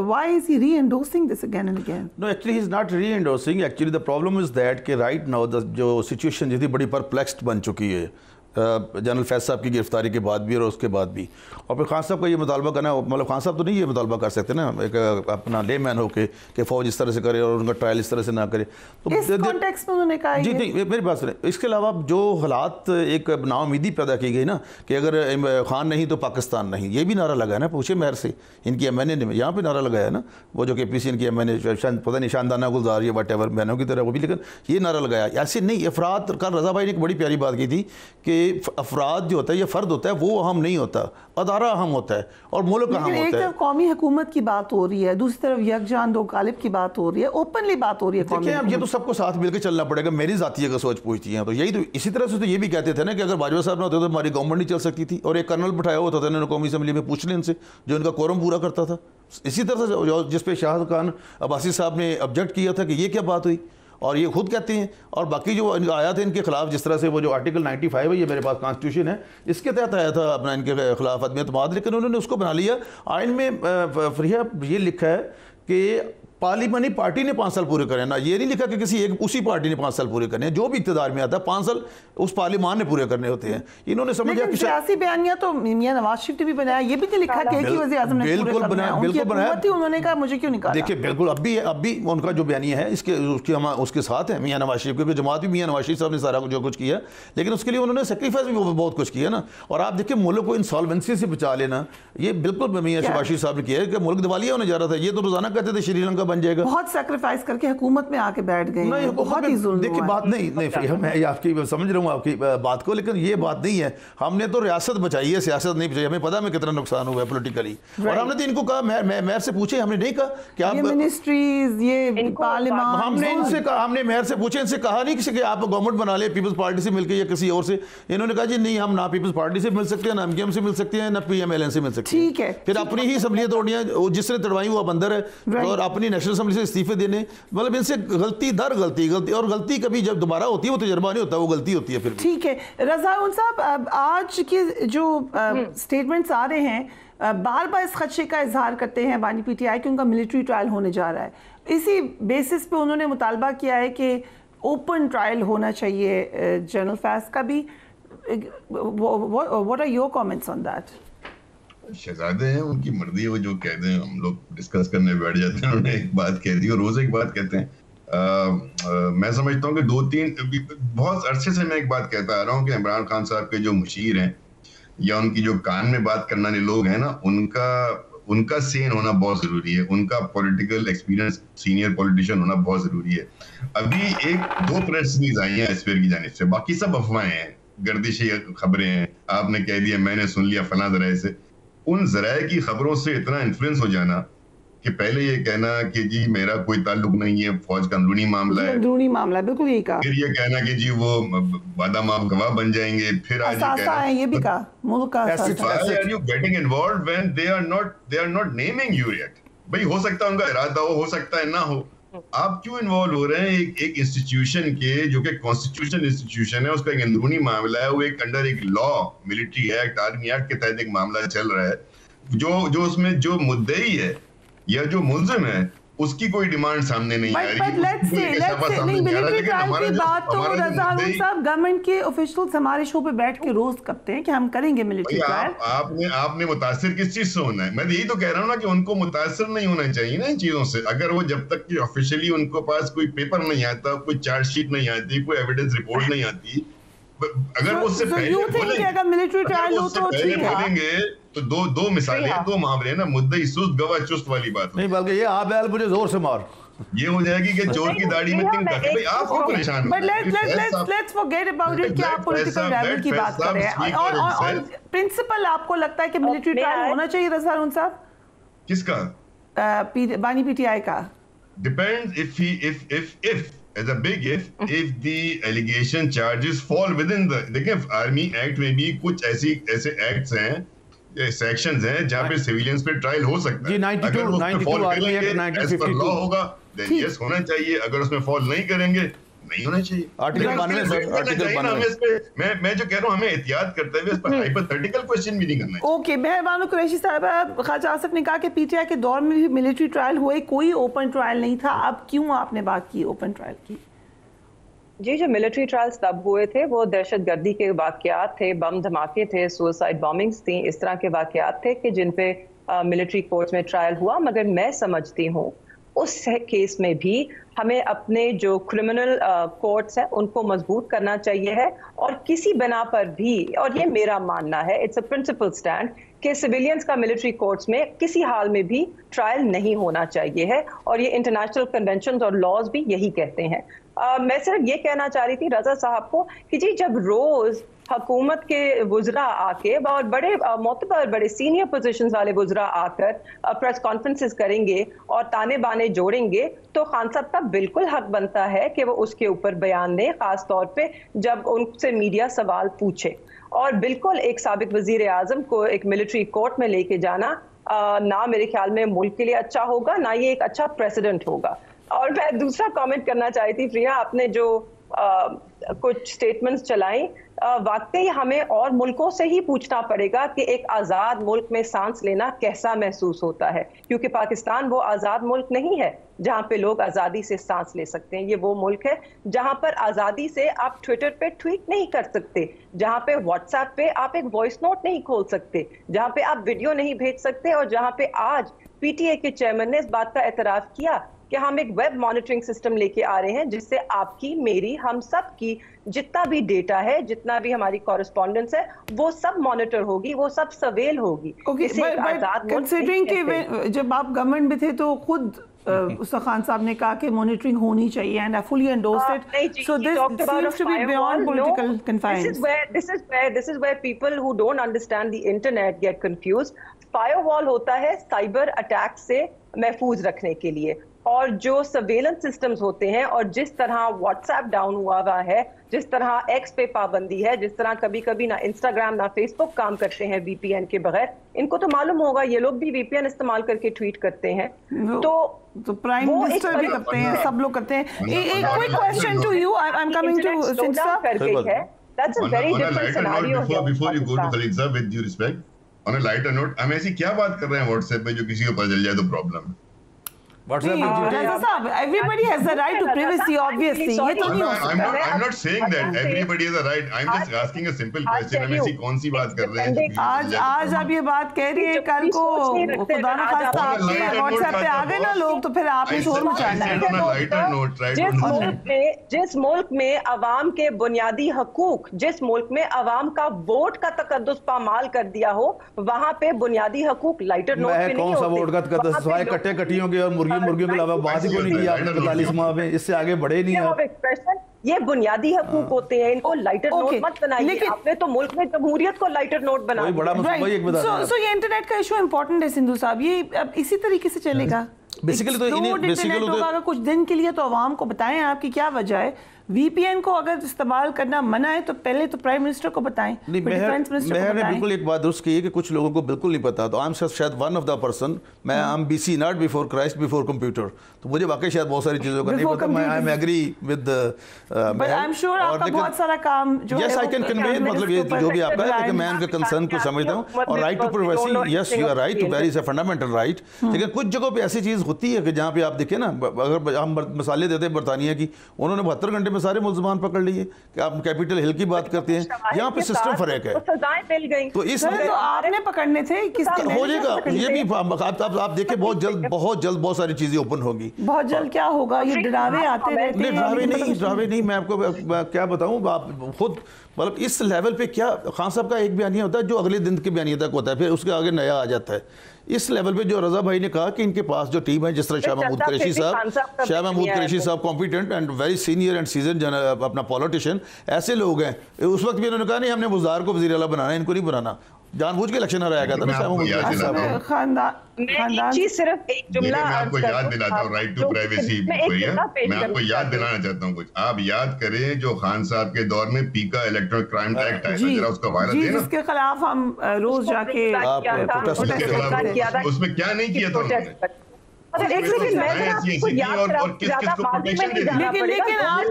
Speaker 1: Why is he re-endorsing this again and again?
Speaker 5: No, actually he is not re-endorsing. Actually the problem is that कि right now जो situation जितनी बड़ी perplexed बन चुकी है जनरल फैज साहब की गिरफ्तारी के बाद भी और उसके बाद भी, और फिर खान साहब का ये मुतालबा करना, मतलब खान साहब तो नहीं ये मुतालबा कर सकते ना एक अपना ले मैन होके कि फ़ौज इस तरह से करे और उनका ट्रायल इस तरह से ना करे। तो
Speaker 1: इस कॉन्टेक्स्ट में उन्होंने कहा
Speaker 5: जी नहीं, मेरी बात सुने। इसके अलावा जो हालात एक नाउमीदी पैदा की गई ना कि अगर खान नहीं तो पाकिस्तान नहीं, ये भी नारा लगाया ना, पूछे मेहर से, इनकी MNA ने यहाँ पर नारा लगाया ना, वो जो KPC इनकी MNA पता नहीं शानदाना गुलजार या वट एवर बहनों की तरह वो भी, लेकिन ये नारा लगाया ऐसे नहीं। अफराद, कल रज़ा भाई ने एक बड़ी प्यारी बात की थी कि अफराद जो होता है, ये फ़र्द होता है, वो अहम नहीं होता, अदारा अहम होता है और मुल्क अहम होता है।
Speaker 1: एक तरफ कौमी हुकूमत की बात हो रही है, दूसरी तरफ यकजान दो कालिब की बात हो रही है, ओपनली बात हो रही है।
Speaker 5: देखिए अब ये तो सबको साथ मिलकर चलना पड़ेगा। मेरी ज़ाती अगर सोच पूछती है तो यही तो, इसी तरह से तो ये भी कहते थे ना कि अगर बाजवा साहब ना होते तो हमारी गवर्नमेंट नहीं चल सकती थी, और एक कर्नल बिठाया होता था इन्होंने कौमी असम्बली में, पूछ लें इनसे, जो इनका कोरम पूरा करता था। इसी तरह से जिस पे शाहिद खान अब्बासी साहब ने ऑब्जेक्ट किया था कि ये क्या बात हुई, और ये खुद कहते हैं। और बाकी जो आया था इनके खिलाफ, जिस तरह से वो जो आर्टिकल 95 है, ये मेरे पास कॉन्स्टिट्यूशन है, इसके तहत आया था अपना इनके खिलाफ अदम एतमाद, लेकिन उन्होंने उसको बना लिया आइन में। फरिया ये लिखा है कि पार्लिमानी पार्टी ने 5 साल पूरे करे ना, ये नहीं लिखा कि किसी एक उसी पार्टी ने 5 साल पूरे करने हैं। जो भी इक़्तिदार में आता है 5 साल उस पार्लिमान ने पूरे करने होते हैं। इन्होंने समझा कि
Speaker 1: सियासी बयानिया तो मियां नवाज शरीफ ने भी बनाया, ये भी नहीं लिखा कि एक ही वज़ीर-ए-आज़म ने
Speaker 5: बिल्कुल बनाया, बिल्कुल बनाया।
Speaker 1: उन्होंने कहा मुझे क्यों निकाला।
Speaker 5: देखिए बिल्कुल अब भी उनका जो बयानिया है उसके साथ है मियां नवाज शरीफ, क्योंकि जमात भी मियां नवाज शरीफ साहब ने सारा जो कुछ किया, लेकिन उसके लिए उन्होंने सेक्रीफाइस भी बहुत कुछ किया ना। और आप देखिए मुल्क को इंसॉल्वेंसी से बचा लेना, ये बिल्कुल मियां शहबाज शरीफ साहब ने किया है कि मुल्क दिवालिया होने जा रहा था। ये तो रोजाना कहते थे श्रीलंका बन जाएगा,
Speaker 1: सैक्रिफाइस करके हुकूमत में आके बैठ गए।
Speaker 5: नहीं, बहुत ही जुल्म। देखिए बात नहीं मैं आपकी समझ रहा हूँ आपकी बात को, लेकिन ये बात नहीं है। हमने तो रियासत बचाई है, सियासत नहीं बचाई। हमें पता है कितना नुकसान हुआ है पॉलिटिकली, और हमने तो इनको कहा, मेयर से पूछे, हमने नहीं कहा कि आप
Speaker 1: मिनिस्ट्रीज, ये पार्लियामेंट,
Speaker 5: हमने इनसे कहा, हमने मेयर से पूछे, इनसे कहा नहीं कि आप गवर्नमेंट बना ले पीपल्स पार्टी से मिलकर या किसी और से। इन्होंने कहा जी नहीं, हम ना पीपल्स पार्टी से मिल सकते हैं, ना MKM से मिल सकते हैं, ना PMLN से मिल सकते हैं।
Speaker 1: ठीक है,
Speaker 5: फिर अपनी ही असम्बलियाँ तोड़ियाँ, जिसने तोड़वाई वो बंदर है, और अपनी नेशनल असम्बली से इस्तीफे देने, मतलब इनसे गलती दर गलती, और गलती कभी जब दोबारा होती है वो तजुर्बा नहीं होता, वो गलती होती है फिर।
Speaker 1: ठीक है रज़ा साहब, आज के जो स्टेटमेंट्स आ रहे हैं बार बार इस खदशे का इजहार करते हैं बानी PTI कि उनका मिलिट्री ट्रायल होने जा रहा है। इसी बेसिस पे उन्होंने मुतालबा किया है कि ओपन ट्रायल होना चाहिए जनरल फैज का भी। What are your comments on that?
Speaker 6: शहजादे हैं, उनकी मर्जी है, वो जो कह दें, हम लोग डिस्कस करने बैठ जाते हैं। उन्होंने एक बात कह दी और रोज एक बात कहते हैं। मैं समझता हूँ कि बहुत अरसे से मैं एक बात कहता आ रहा हूँ कि इमरान खान साहब के जो मुशीर हैं या उनकी जो कान में बात करने वाले लोग हैं ना, उनका सेन होना बहुत जरूरी है, उनका पॉलिटिकल एक्सपीरियंस, सीनियर पॉलिटिशियन होना बहुत जरूरी है। अभी 1-2 प्रेस रिलीज आई हैं एसपीआर की जानिब से, बाकी सब अफवाहें हैं, गर्दिशी खबरें हैं। आपने कह दिया, मैंने सुन लिया फलां जराए से। उन जराए की खबरों से इतना इन्फ्लुएंस हो जाना कि पहले ये कहना कि जी मेरा कोई ताल्लुक नहीं है, फौज का अंदरूनी मामला है,
Speaker 1: अंदरूनी मामला, बिल्कुल यही कहा।
Speaker 6: फिर ये कहना कि जी वो बादाम आप गवाह बन जाएंगे, फिर आज
Speaker 1: ये भी कहा मुल्क का
Speaker 6: are you getting involved when they are not naming you yet. भाई हो सकता है उनका इरादा हो सकता है ना हो, आप क्यों इन्वॉल्व हो रहे हैं एक इंस्टीट्यूशन के, जो कि कॉन्स्टिट्यूशन इंस्टीट्यूशन है, उसका एक अंदरूनी मामला है, वो एक अंडर एक law, military act, army act के तहत एक मामला चल रहा है, जो उसमें जो मुद्दई है या जो मुल्जिम है उसकी कोई डिमांड सामने नहीं आ रही।
Speaker 1: मिलिट्री ट्रायल की बात तो रज़ा हारून साहब गवर्नमेंट के ऑफिशियल्स हमारे शो पे बैठ के रोज करते हैं कि हम करेंगे मिलिट्री ट्रायल।
Speaker 6: आपने मुतासिर किस चीज से होना है? मैं यही तो कह रहा हूँ ना कि उनको मुतासिर नहीं होना चाहिए ना इन चीजों से। अगर वो जब तक कि ऑफिशियली उनको पास कोई पेपर नहीं आता, कोई चार्जशीट नहीं आती, कोई एविडेंस रिपोर्ट नहीं आती, अगर वो उससे
Speaker 1: पहले
Speaker 6: मिलिट्री ट्रायल हो तो ठीक है तो दो मिसालें, दो मामले ना, मुद्दई सुस्त गवाह चुस्त वाली बात
Speaker 5: नहीं, बल्कि ये आप बैल मुझे जोर से मार,
Speaker 6: ये हो जाएगी कि चोर की दाढ़ी में तिनका। भाई आप क्यों परेशान?
Speaker 1: But let's forget about it कि आप पॉलिटिकल लेवल की बात कर रहे हैं और प्रिंसिपल आपको लगता है कि मिलिट्री ट्रायल होना चाहिए रज़ा हारून साहब?
Speaker 6: किसका?
Speaker 1: बानी पीटीआई का।
Speaker 6: Depends if as a big if the allegation charges fall within the, देखिए आर्मी एक्ट में भी कुछ ऐसे एक्ट्स हैं, सेक्शंस हैं जहाँ पे सिविलियंस पे ट्रायल हो सकता है। अगर उसमें फॉल करेंगे एज पर लॉ होगा, देन यस होना चाहिए। अगर उसमें फॉल नहीं करेंगे नहीं होना चाहिए।
Speaker 5: आर्टिकल 92
Speaker 6: मैं जो कह रहा हूँ हमें एहतियात करते हुए इस पर हाइपोथेटिकल क्वेश्चन भी नहीं करना है।
Speaker 1: ओके, मेहरबान कुरैशी साहब, ख्वाजा आसिफ ने कहा कि पीटीआई के दौर में भी मिलिट्री ट्रायल हुए, कोई ओपन ट्रायल नहीं था, अब क्यों आपने बात की ओपन ट्रायल की?
Speaker 4: जी, जो मिलिट्री ट्रायल्स तब हुए थे वो दहशतगर्दी के वाकयात थे, बम धमाके थे, सुसाइड बॉम्बिंग्स थी, इस तरह के वाकयात थे कि जिन पे मिलिट्री कोर्ट्स में ट्रायल हुआ। मगर मैं समझती हूँ उस केस में भी हमें अपने जो क्रिमिनल कोर्ट्स हैं उनको मजबूत करना चाहिए है, और किसी बिना पर भी, और ये मेरा मानना है, इट्स अ प्रिंसिपल स्टैंड, कि सिविलियंस का मिलिट्री कोर्ट्स में किसी हाल में भी ट्रायल नहीं होना चाहिए है, और ये इंटरनेशनल कन्वेंशंस और लॉज भी यही कहते हैं। मैं सिर्फ ये कहना चाह रही थी रज़ा साहब को कि जी जब रोज हुकूमत के वुज़रा आके और बड़े मोतबर बड़े सीनियर पोजीशंस वाले वुज़रा आकर प्रेस कॉन्फ्रेंसेस करेंगे और ताने बाने जोड़ेंगे, तो खान साहब का बिल्कुल हक बनता है कि वो उसके ऊपर बयान दें, खास तौर पे जब उनसे मीडिया सवाल पूछे। और बिल्कुल एक साबिक वजीर आजम को एक मिलिट्री कोर्ट में लेके जाना ना मेरे ख्याल में मुल्क के लिए अच्छा होगा, ना ये एक अच्छा प्रेसिडेंट होगा। और मैं दूसरा कमेंट करना चाहती थी, प्रिया, आपने जो कुछ स्टेटमेंट्स चलाई, वाकई हमें और मुल्कों से ही पूछना पड़ेगा कि एक आज़ाद मुल्क में सांस लेना कैसा महसूस होता है, क्योंकि पाकिस्तान वो आज़ाद मुल्क नहीं है जहां पे लोग आज़ादी से सांस ले सकते हैं। ये वो मुल्क है जहां पर आज़ादी से आप ट्विटर पे ट्वीट नहीं कर सकते, जहां पे व्हाट्सएप पे आप एक वॉइस नोट नहीं खोल सकते, जहां पे आप वीडियो नहीं भेज सकते, और जहां पे आज पीटीए के चेयरमैन ने इस बात का एतराफ़ किया कि हम एक वेब मॉनिटरिंग सिस्टम लेके आ रहे हैं जिससे आपकी, मेरी, हम सब की जितना भी डेटा है, जितना भी हमारी कॉरेस्पॉन्डेंस है, वो सब मॉनिटर होगी, वो सब सर्वेल होगी।
Speaker 1: कंसीडरिंग कि जब आप गवर्नमेंट में थे तो खुद उस्ताद खान साहब ने कहा कि मॉनिटरिंग होनी चाहिए, and I fully endorse it, so this seems to be beyond political confines.
Speaker 4: This is where people who don't understand the internet get confused. Firewall होता है साइबर अटैक से महफूज रखने के लिए, और जो सर्वेलेंस सिस्टम्स होते हैं, और जिस तरह व्हाट्सएप डाउन हुआ है, जिस तरह एक्स पे पाबंदी है, जिस तरह कभी कभी ना इंस्टाग्राम ना फेसबुक काम करते हैं वीपीएन के बगैर, इनको तो मालूम होगा, ये लोग भी वीपीएन इस्तेमाल करके ट्वीट करते हैं।
Speaker 1: तो प्राइम मिनिस्टर भी करते हैं, सब लोग करते हैं। एक quick question to you, I am coming to सिंसा।
Speaker 4: That's a very different scenario here.
Speaker 6: Before you go to Khalid sir, with due respect, on a lighter note, हम ऐसी क्या बात कर रहे हैं व्हाट्सएप पे जो किसी को पता चल जाए तो प्रॉब्लम है?
Speaker 1: Everybody has the right to privacy, obviously. ये तो नहीं हो सकता।
Speaker 6: I'm not saying that everybody has a right. I'm just asking a simple question. हम ऐसी कौन सी बात कर रहे हैं?
Speaker 1: आज आप ये बात कह रही है, कल को खुदा न खास्ता आपके व्हाट्सएप पे आ गए ना लोग, तो फिर आपने शोर मचाना है।
Speaker 4: जिस मुल्क में अवाम के बुनियादी हकूक, जिस मुल्क में अवाम का वोट का तकद्दुस पामाल कर दिया हो, वहाँ पे बुनियादी हकूक लाइटर नोट पे नहीं होते।
Speaker 5: कौन सा वोट का तकद्दुस? सिवाय कट्टे कट्टियों के और मुर्गियों के अलावा बात ही को नहीं की आपने 45 माह में, इससे आगे बढ़े नहीं आप।
Speaker 4: ये बुनियादी हकूक होते हैं, इनको लाइटर नोट मत बनाइए। आपने तो मुल्क में जमहूरियत को लाइटर नोट बना दिया।
Speaker 1: सो ये इंटरनेट का इशू इंपॉर्टेंट है सिंधु साहब, ये अब इसी तरीके से चलेगा।
Speaker 5: बेसिकली तो
Speaker 1: अगर कुछ दिन के लिए तो आवाम को बताएं आपकी क्या वजह है। VPN को अगर इस्तेमाल करना मना है तो पहले तो प्राइम मिनिस्टर को बताएं।
Speaker 5: नहीं, मैं ने बिल्कुल एक बात दुरुस्त की है कि कुछ लोगों को बिल्कुल नहीं पता, तो आई एम शायद वन ऑफ द पर्सन, मैं I M BC not before Christ before computer, तो मुझे वाकई शायद बहुत सारी चीज़ों का नहीं पता। मैं I am agree with
Speaker 1: but I am sure आपका बहुत सारा काम जो
Speaker 5: यस आई कैन कन्वे, मतलब ये जो भी आपका है, लेकिन मैं उनके कंसर्न को समझता हूँ। और right to privacy, yes you are right, to very is a fundamental right. लेकिन कुछ जगहों पे ऐसी चीज़ होती है कि जहाँ पे आप देखें ना, अगर हम मिसालें देते हैं बरतानिया की, उन्होंने 72 घंटे में सारे मुल्ज़मान पकड़ लिए कि आप कैपिटल हिल की बात करते हैं, यहाँ पे सिस्टम फर्क है। तो इसलिए
Speaker 1: आपने पकड़ने थे, किसने
Speaker 5: हो जाएगा ये भी आप देखें, बहुत जल्द बहुत सारी चीजें ओपन होगी।
Speaker 1: बहुत जल्द क्या होगा, ये डरावे आते रहते हैं।
Speaker 5: डरावे नहीं, मैं आपको क्या बताऊं, आप खुद मतलब इस लेवल पे क्या, खान साहब का एक बयानिया होता है जो अगले दिन के बयानिया तक होता है, फिर उसके आगे नया आ जाता है। इस लेवल पे जो रजा भाई ने कहा कि इनके पास जो टीम है, जिस तरह शाह महमूद कुरैशी साहब competent and very senior and season अपना पॉलिटिशियन, ऐसे लोग हैं। उस वक्त भी उन्होंने कहा नहीं, हमने बुज़दार को वज़ीर आला बनाना है, इनको नहीं बनाना, जानबूझ के इलेक्शन हराया गया था ना शाह महमूद कुरैशी साहब।
Speaker 4: खानदान सिर्फ एक जुमला
Speaker 6: मैं आपको याद दिलाता हूँ, राइट टू प्राइवेसी भैया, मैं आपको याद दिलाना चाहता हूँ कुछ। आप याद करें जो खान साहब के दौर में पीका इलेक्ट्रॉनिक क्राइम एक्ट आया था, जरा उसका वायरल है ना,
Speaker 1: जिसके खिलाफ हम रोज जाके
Speaker 6: उसमें क्या नहीं किया था उन्होंने।
Speaker 1: लेकिन आप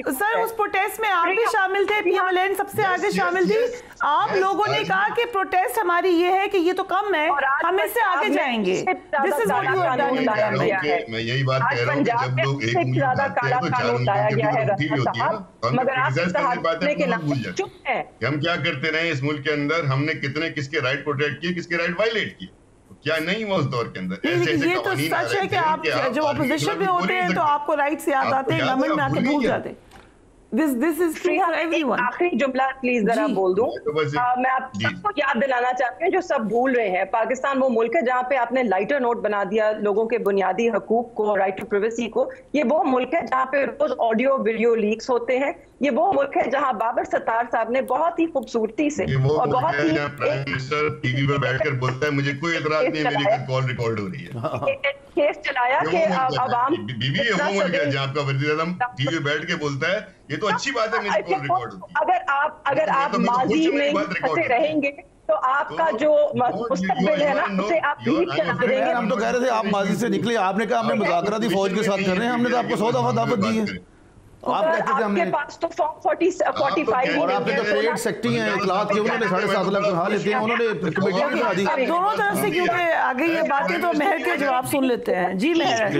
Speaker 1: सर उस प्रोटेस्ट में आप भी शामिल थे, PMLN सबसे आगे शामिल थी। आप लोगों ने कहा कि प्रोटेस्ट हमारी ये है कि ये तो कम है, हम इससे आगे जाएंगे। This is what you are doing.
Speaker 6: मैं यही बात कह रहा हूँ कि जब लोग एक मुल्क आते हैं तो चार मुल्कों के ऊपर होती भी होती है ना, हम क्रिटिसाइज करने बात है भूल जाते हैं कि हम क्या करते रहे इस मुल्क के अंदर, हमने कितने किसके राइट प्रोटेक्ट किए, किसके राइट वायलेट किए, क्या नहीं हुआ उस दौर के अंदर।
Speaker 1: ये तो सच है कि आप जब ऑपोजिशन में होते हैं तो आपको राइट्स याद आते हैं, गवर्नमेंट में आके भूल जाते हैं। This is true for everyone.
Speaker 4: आखिरी जुमला प्लीज जरा बोल दूं। मैं आप सबको याद दिलाना चाहती हूँ जो सब भूल रहे हैं, पाकिस्तान वो मुल्क है जहाँ पे आपने लाइटर नोट बना दिया लोगों के बुनियादी हकूक को, राइट टू प्राइवेसी को। ये वो मुल्क है जहाँ पे रोज ऑडियो वीडियो लीक्स होते हैं। ये वो मुल्क है जहाँ बाबर सत्तार साहब ने बहुत ही खूबसूरती से और बहुत ही
Speaker 6: प्राइम मिनिस्टर टीवी पर बैठकर बोलता है मुझे कोई इतराज नहीं, मेरी कॉल रिकॉर्ड हो रही है,
Speaker 4: केस चलाया कि अवाम
Speaker 6: बीवी है वो मुल्क है जहाँ आपका वज़ीर आज़म टीवी बैठ के बोलता है ये तो अच्छी बात है, मेरी कॉल रिकॉर्ड होती है।
Speaker 4: अगर आप माजी में फंसे रहेंगे तो आपका जो मुस्तकबिल है ना उसे आप देंगे।
Speaker 5: हम तो कह रहे थे आप माजी से निकले, आपने कहा हमने मुज़ाकराती फौज के साथ कर रहे हैं, हमने तो आपको 100 दफा दावत दी है। आप कहते थे हमने
Speaker 4: पास तो फॉर्म 45
Speaker 5: और आपके तो पेड सेक्टी हैं इतलात के, उन्होंने 7.5 लाख तनख्वाह लेते हैं, उन्होंने कमेटी बना दी।
Speaker 1: अब दोनों तरफ से क्योंकि आगे ये बातें तो महर के जवाब सुन लेते हैं। जी महर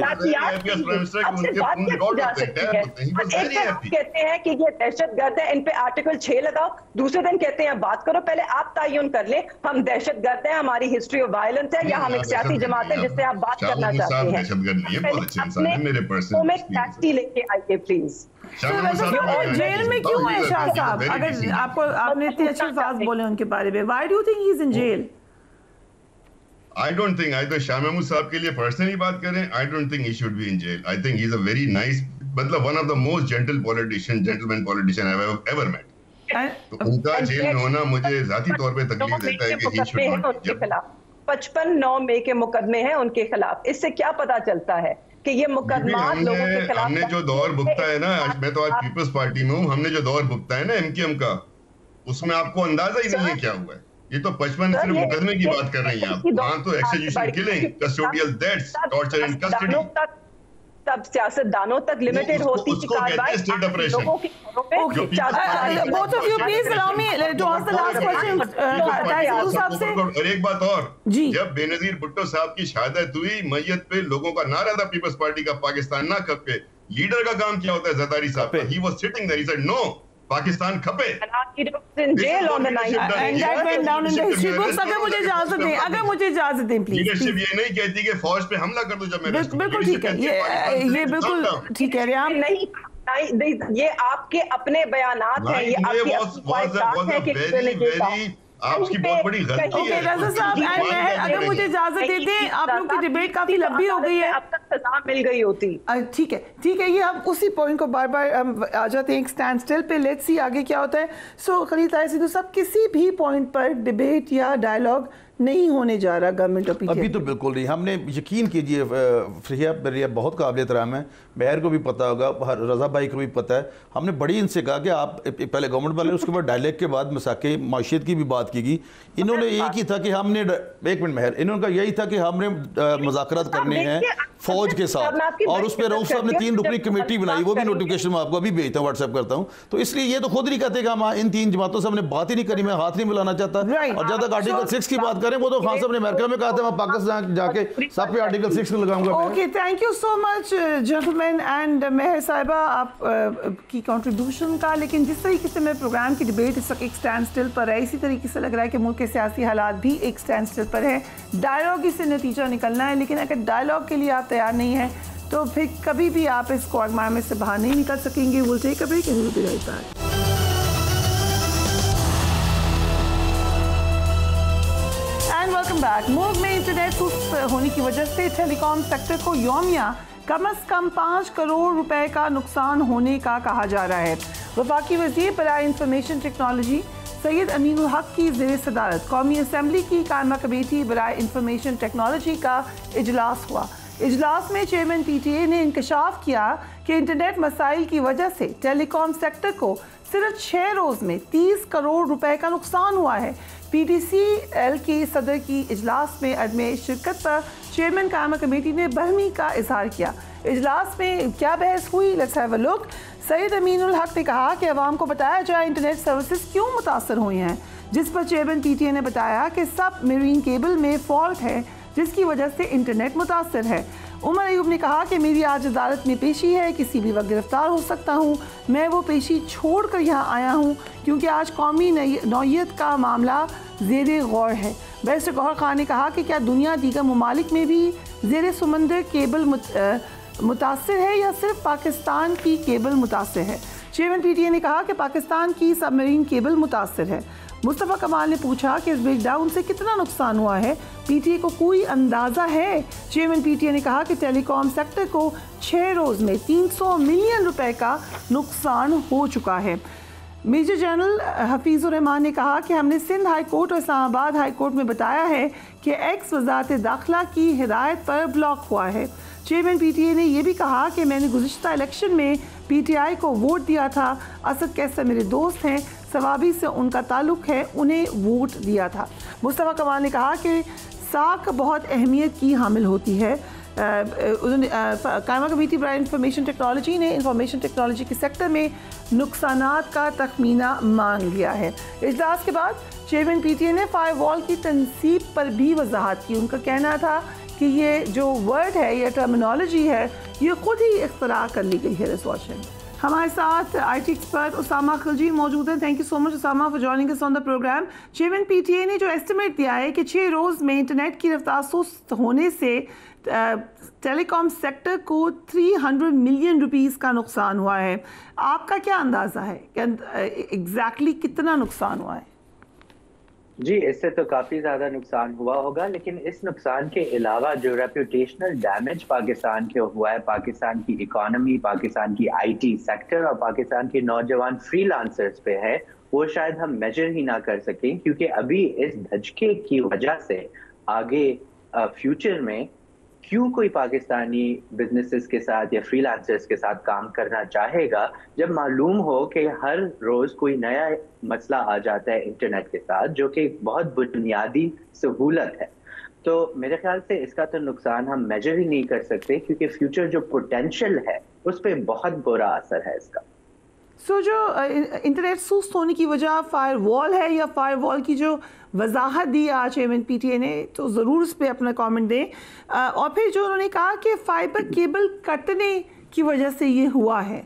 Speaker 4: कहते हैं कि ये दहशतगर्द है, इन पे आर्टिकल 6 लगाओ, दूसरे दिन कहते हैं बात करो, पहले आप तायुन कर ले हम दहशतगर्द हैं, हमारी हिस्ट्री ऑफ वायलेंस है या हम एक सियासी जमात है जिससे आप बात करना चाहते हैं। लेके आइए प्लीज।
Speaker 1: जेल में क्यों है शाह साहब? अगर आपको आपने इतने अच्छे अल्फाज बोले उनके बारे में, why do you think he is in jail?
Speaker 6: I don't think either Shah Mahmood साहब के लिए पर्सनली बात करें, I don't think he should be in jail. I think he's a very nice, मतलब one of the most gentleman politician I've ever met. तो उनका जेल में होना मुझे जाती तौर पे तकलीफ देता है कि he should not be jail.
Speaker 4: 55 मई के मुकदमे हैं उनके खिलाफ, इससे क्या पता चलता है कि ये मुकदमा लोगों के खिलाफ।
Speaker 6: हमने जो दौर भुगता है ना, मैं तो आज पीपल्स पार्टी में हूँ, हमने जो दौर भुगता है ना MKM का, उसमें आपको अंदाजा ही नहीं है क्या हुआ है। ये तो 55 सिर्फ मुकदमे की बात कर रही हैं आप, वहाँ तो execution killing, custodial deaths, torture in custody
Speaker 4: तब सियासतदानों तक लिमिटेड होती थी कार्रवाई लोगों की घरों पे।
Speaker 1: Both of you please allow me to ask the last question साहब से।
Speaker 6: और एक बात और, जब बेनजीर भुट्टो साहब की शहादत हुई, मैयत पे लोगों का नारा था पीपल्स पार्टी का, पाकिस्तान ना खपे। लीडर का काम क्या होता है ज़रदारी साहब का? He was sitting there, he said no, Pakistan खपे।
Speaker 1: अगर मुझे इजाजत दें, प्लीज।
Speaker 6: लीडरशिप ये नहीं कहती कि फौज पे हमला कर दो जब मैं
Speaker 1: बिल्कुल ठीक है, ये बिल्कुल ठीक कह रहे हैं आप।
Speaker 4: नहीं, ये आपके अपने बयानात हैं, ये आपकी
Speaker 6: आपकी बहुत बड़ी गलती है।
Speaker 1: रज़ा साहब अगर मुझे इजाजत दे दें, आप लोग की डिबेट काफी लंबी हो गई है,
Speaker 4: अब तक सजा मिल गई होती।
Speaker 1: ठीक है, ये हम उसी पॉइंट को बार बार आ जाते हैं एक स्टैंड स्टिल पे। लेट्स सी आगे क्या होता है। सो खलील ताहिर सिद्धू साहब, किसी भी पॉइंट पर डिबेट या डायलॉग नहीं होने जा रहा गवर्नमेंट ऑफ
Speaker 5: अभी तो बिल्कुल नहीं। हमने यकीन कीजिए फ्रिया मेरी बहुत काबिल एहतराम है, मेहर को भी पता होगा, रजा भाई को भी पता है, हमने बड़ी इनसे कहा कि आप पहले गवर्नमेंट वाले, उसके बाद डायलेक्ट के बाद मसाके माशियत की भी बात की गई। इन्होंने एक ही था कि हमने, एक मिनट मेहर, इन्होंने कहा यही था कि हमने मुज़ाकरात करने हैं फौज के साथ, और उस पर रऊफ साहब ने 3 रुकनी कमेटी बनाई, वो भी नोटिफिकेशन मैं आपको अभी भेजता हूँ, व्हाट्सएप करता हूँ। तो इसलिए ये तो खुद नहीं कहते कि हम इन 3 जमातों से हमने बात ही नहीं करी, मैं हाथ नहीं मिलाना चाहता। और जब तक आर्टिकल 6 की बात करें, वो तो खान साहब ने अमेरिका में कहा था, मैं पाकिस्तान जाके सब पे आर्टिकल 6 में लगाऊंगा।
Speaker 1: Okay, thank you so much gentleman and Mehar Sahiba आप की कंट्रीब्यूशन का। लेकिन जिस तरीके से मैं प्रोग्राम की डिबेट इस वक्त एक स्टैंड स्टिल पर है, इसी तरीके से लग रहा है कि मुल्क के सियासी हालात भी एक स्टैंड स्टिल पर है। डायलॉग से नतीजा निकलना है, लेकिन अगर डायलॉग के लिए आप तैयार नहीं हैं तो फिर कभी भी आप इस क्वागमार में से बाहर नहीं निकल सकेंगे। Will take a break and we will be right back. And welcome back. मुल्क में इंटरनेट सुस्त होने की वजह से टेलीकॉम सेक्टर को यौमिया कम अज़ कम 5 करोड़ रुपए का नुकसान होने का कहा जा रहा है। वफाकी वज़ीर बराए इंफॉर्मेशन टेक्नोलॉजी सैयद अमीनुल हक की ज़ेर सदारत कौमी असम्बली की कायमा कमेटी बराए इंफॉर्मेशन टेक्नोलॉजी का इजलास हुआ। इजलास में चेयरमैन PTA ने इंकशाफ किया कि इंटरनेट मसाइल की वजह से टेलीकॉम सेक्टर को सिर्फ 6 रोज़ में 30 करोड़ रुपए का नुकसान हुआ है। PTCL के सदर की इजलास में अदम शिरकत पर चेयरमैन कायमा कमेटी ने बहमी का इजहार किया। इजलास में क्या बहस हुई, let's have a look. Syed Aminul हक ने कहा कि अवाम को बताया जाए इंटरनेट सर्विसेज क्यों मुतासर हुई हैं, जिस पर चेयरमैन PTA ने बताया कि सब मेरीन केबल में फॉल्ट है जिसकी वजह से इंटरनेट मुतासर है। उमर अयूब ने कहा कि मेरी आज अदालत में पेशी है, किसी भी वक्त गिरफ्तार हो सकता हूँ। मैं वो पेशी छोड़ कर यहाँ आया हूँ क्योंकि आज कौमी नौयत का मामला ज़ेर गौर है। बैरिस्टर गौहर खान ने कहा कि क्या दुनिया दीगर ममालिक में भी ज़ेर समंदर केबल मुतासर है या सिर्फ पाकिस्तान की केबल मुतासर है। चेयरमैन PTA ने कहा कि पाकिस्तान की सबमरीन केबल मुतासर है। मुस्तफ़ा कमाल ने पूछा कि इस ब्रेकडाउन से कितना नुकसान हुआ है, PTA को कोई अंदाज़ा है। चेयरमैन PTA ने कहा कि टेलीकॉम सेक्टर को 6 रोज़ में 300 मिलियन रुपए का नुकसान हो चुका है। मेजर जनरल हफीज़ुर रहमान ने कहा कि हमने सिंध हाई कोर्ट और इस्लामाबाद हाई कोर्ट में बताया है कि एक्स वज़ारत दाखिला की हिदायत पर ब्लॉक हुआ है। चेयरमैन PTA ने यह भी कहा कि मैंने गुज़िश्ता इलेक्शन में PTI को वोट दिया था। असद कैसर मेरे दोस्त हैं, सवाबी से उनका ताल्लुक़ है, उन्हें वोट दिया था। मुस्तफ़ा कमाल ने कहा कि साख बहुत अहमियत की हामिल होती है। कायमा कमेटी बराए इंफॉर्मेशन टेक्नोलॉजी ने इंफॉर्मेशन टेक्नोलॉजी के सेक्टर में नुकसानात का तखमीना मांग लिया है। इजलास के बाद चेयरमैन PTA ने फायरवॉल की तनसीब पर भी वजाहत की। उनका कहना था कि ये जो वर्ड है, ये टर्मिनोलॉजी है, ये खुद ही इख्तरा कर ली गई है रिसर्च। हमारे साथ IT एक्सपर्ट उसामा खिलजी मौजूद हैं। Thank you so much Usama for joining us on the programme. Chairman PTA ने जो एस्टिमेट दिया है कि 6 रोज़ में इंटरनेट की रफ्तार सुस्त होने से टेलीकॉम सेक्टर को 300 मिलियन रुपीस का नुकसान हुआ है, आपका क्या अंदाज़ा है कि एग्जैक्टली कितना नुकसान हुआ है?
Speaker 9: जी, इससे तो काफ़ी ज़्यादा नुकसान हुआ होगा, लेकिन इस नुकसान के अलावा जो रेपुटेशनल डैमेज पाकिस्तान के हुआ है, पाकिस्तान की इकॉनमी, पाकिस्तान की IT सेक्टर और पाकिस्तान के नौजवान फ्रीलांसर्स पे है, वो शायद हम मेजर ही ना कर सकें। क्योंकि अभी इस धचके की वजह से आगे फ्यूचर में क्यों कोई पाकिस्तानी बिजनेसेस के साथ या फ्रीलांसर्स के साथ काम करना चाहेगा, जब मालूम हो कि हर रोज कोई नया मसला आ जाता है इंटरनेट के साथ, जो कि बहुत बुनियादी सहूलत है। तो मेरे ख्याल से इसका तो नुकसान हम मेजर ही नहीं कर सकते, क्योंकि फ्यूचर जो पोटेंशियल है उस पर बहुत बुरा असर है इसका।
Speaker 1: जो इंटरनेट सुस्त होने की वजह फायरवॉल है या फायरवॉल की जो वजाहत दी आज चेयरमैन PTA ने, तो ज़रूर इस पर अपना कमेंट दें। और फिर जो उन्होंने कहा कि फाइबर केबल कटने की वजह से ये हुआ है,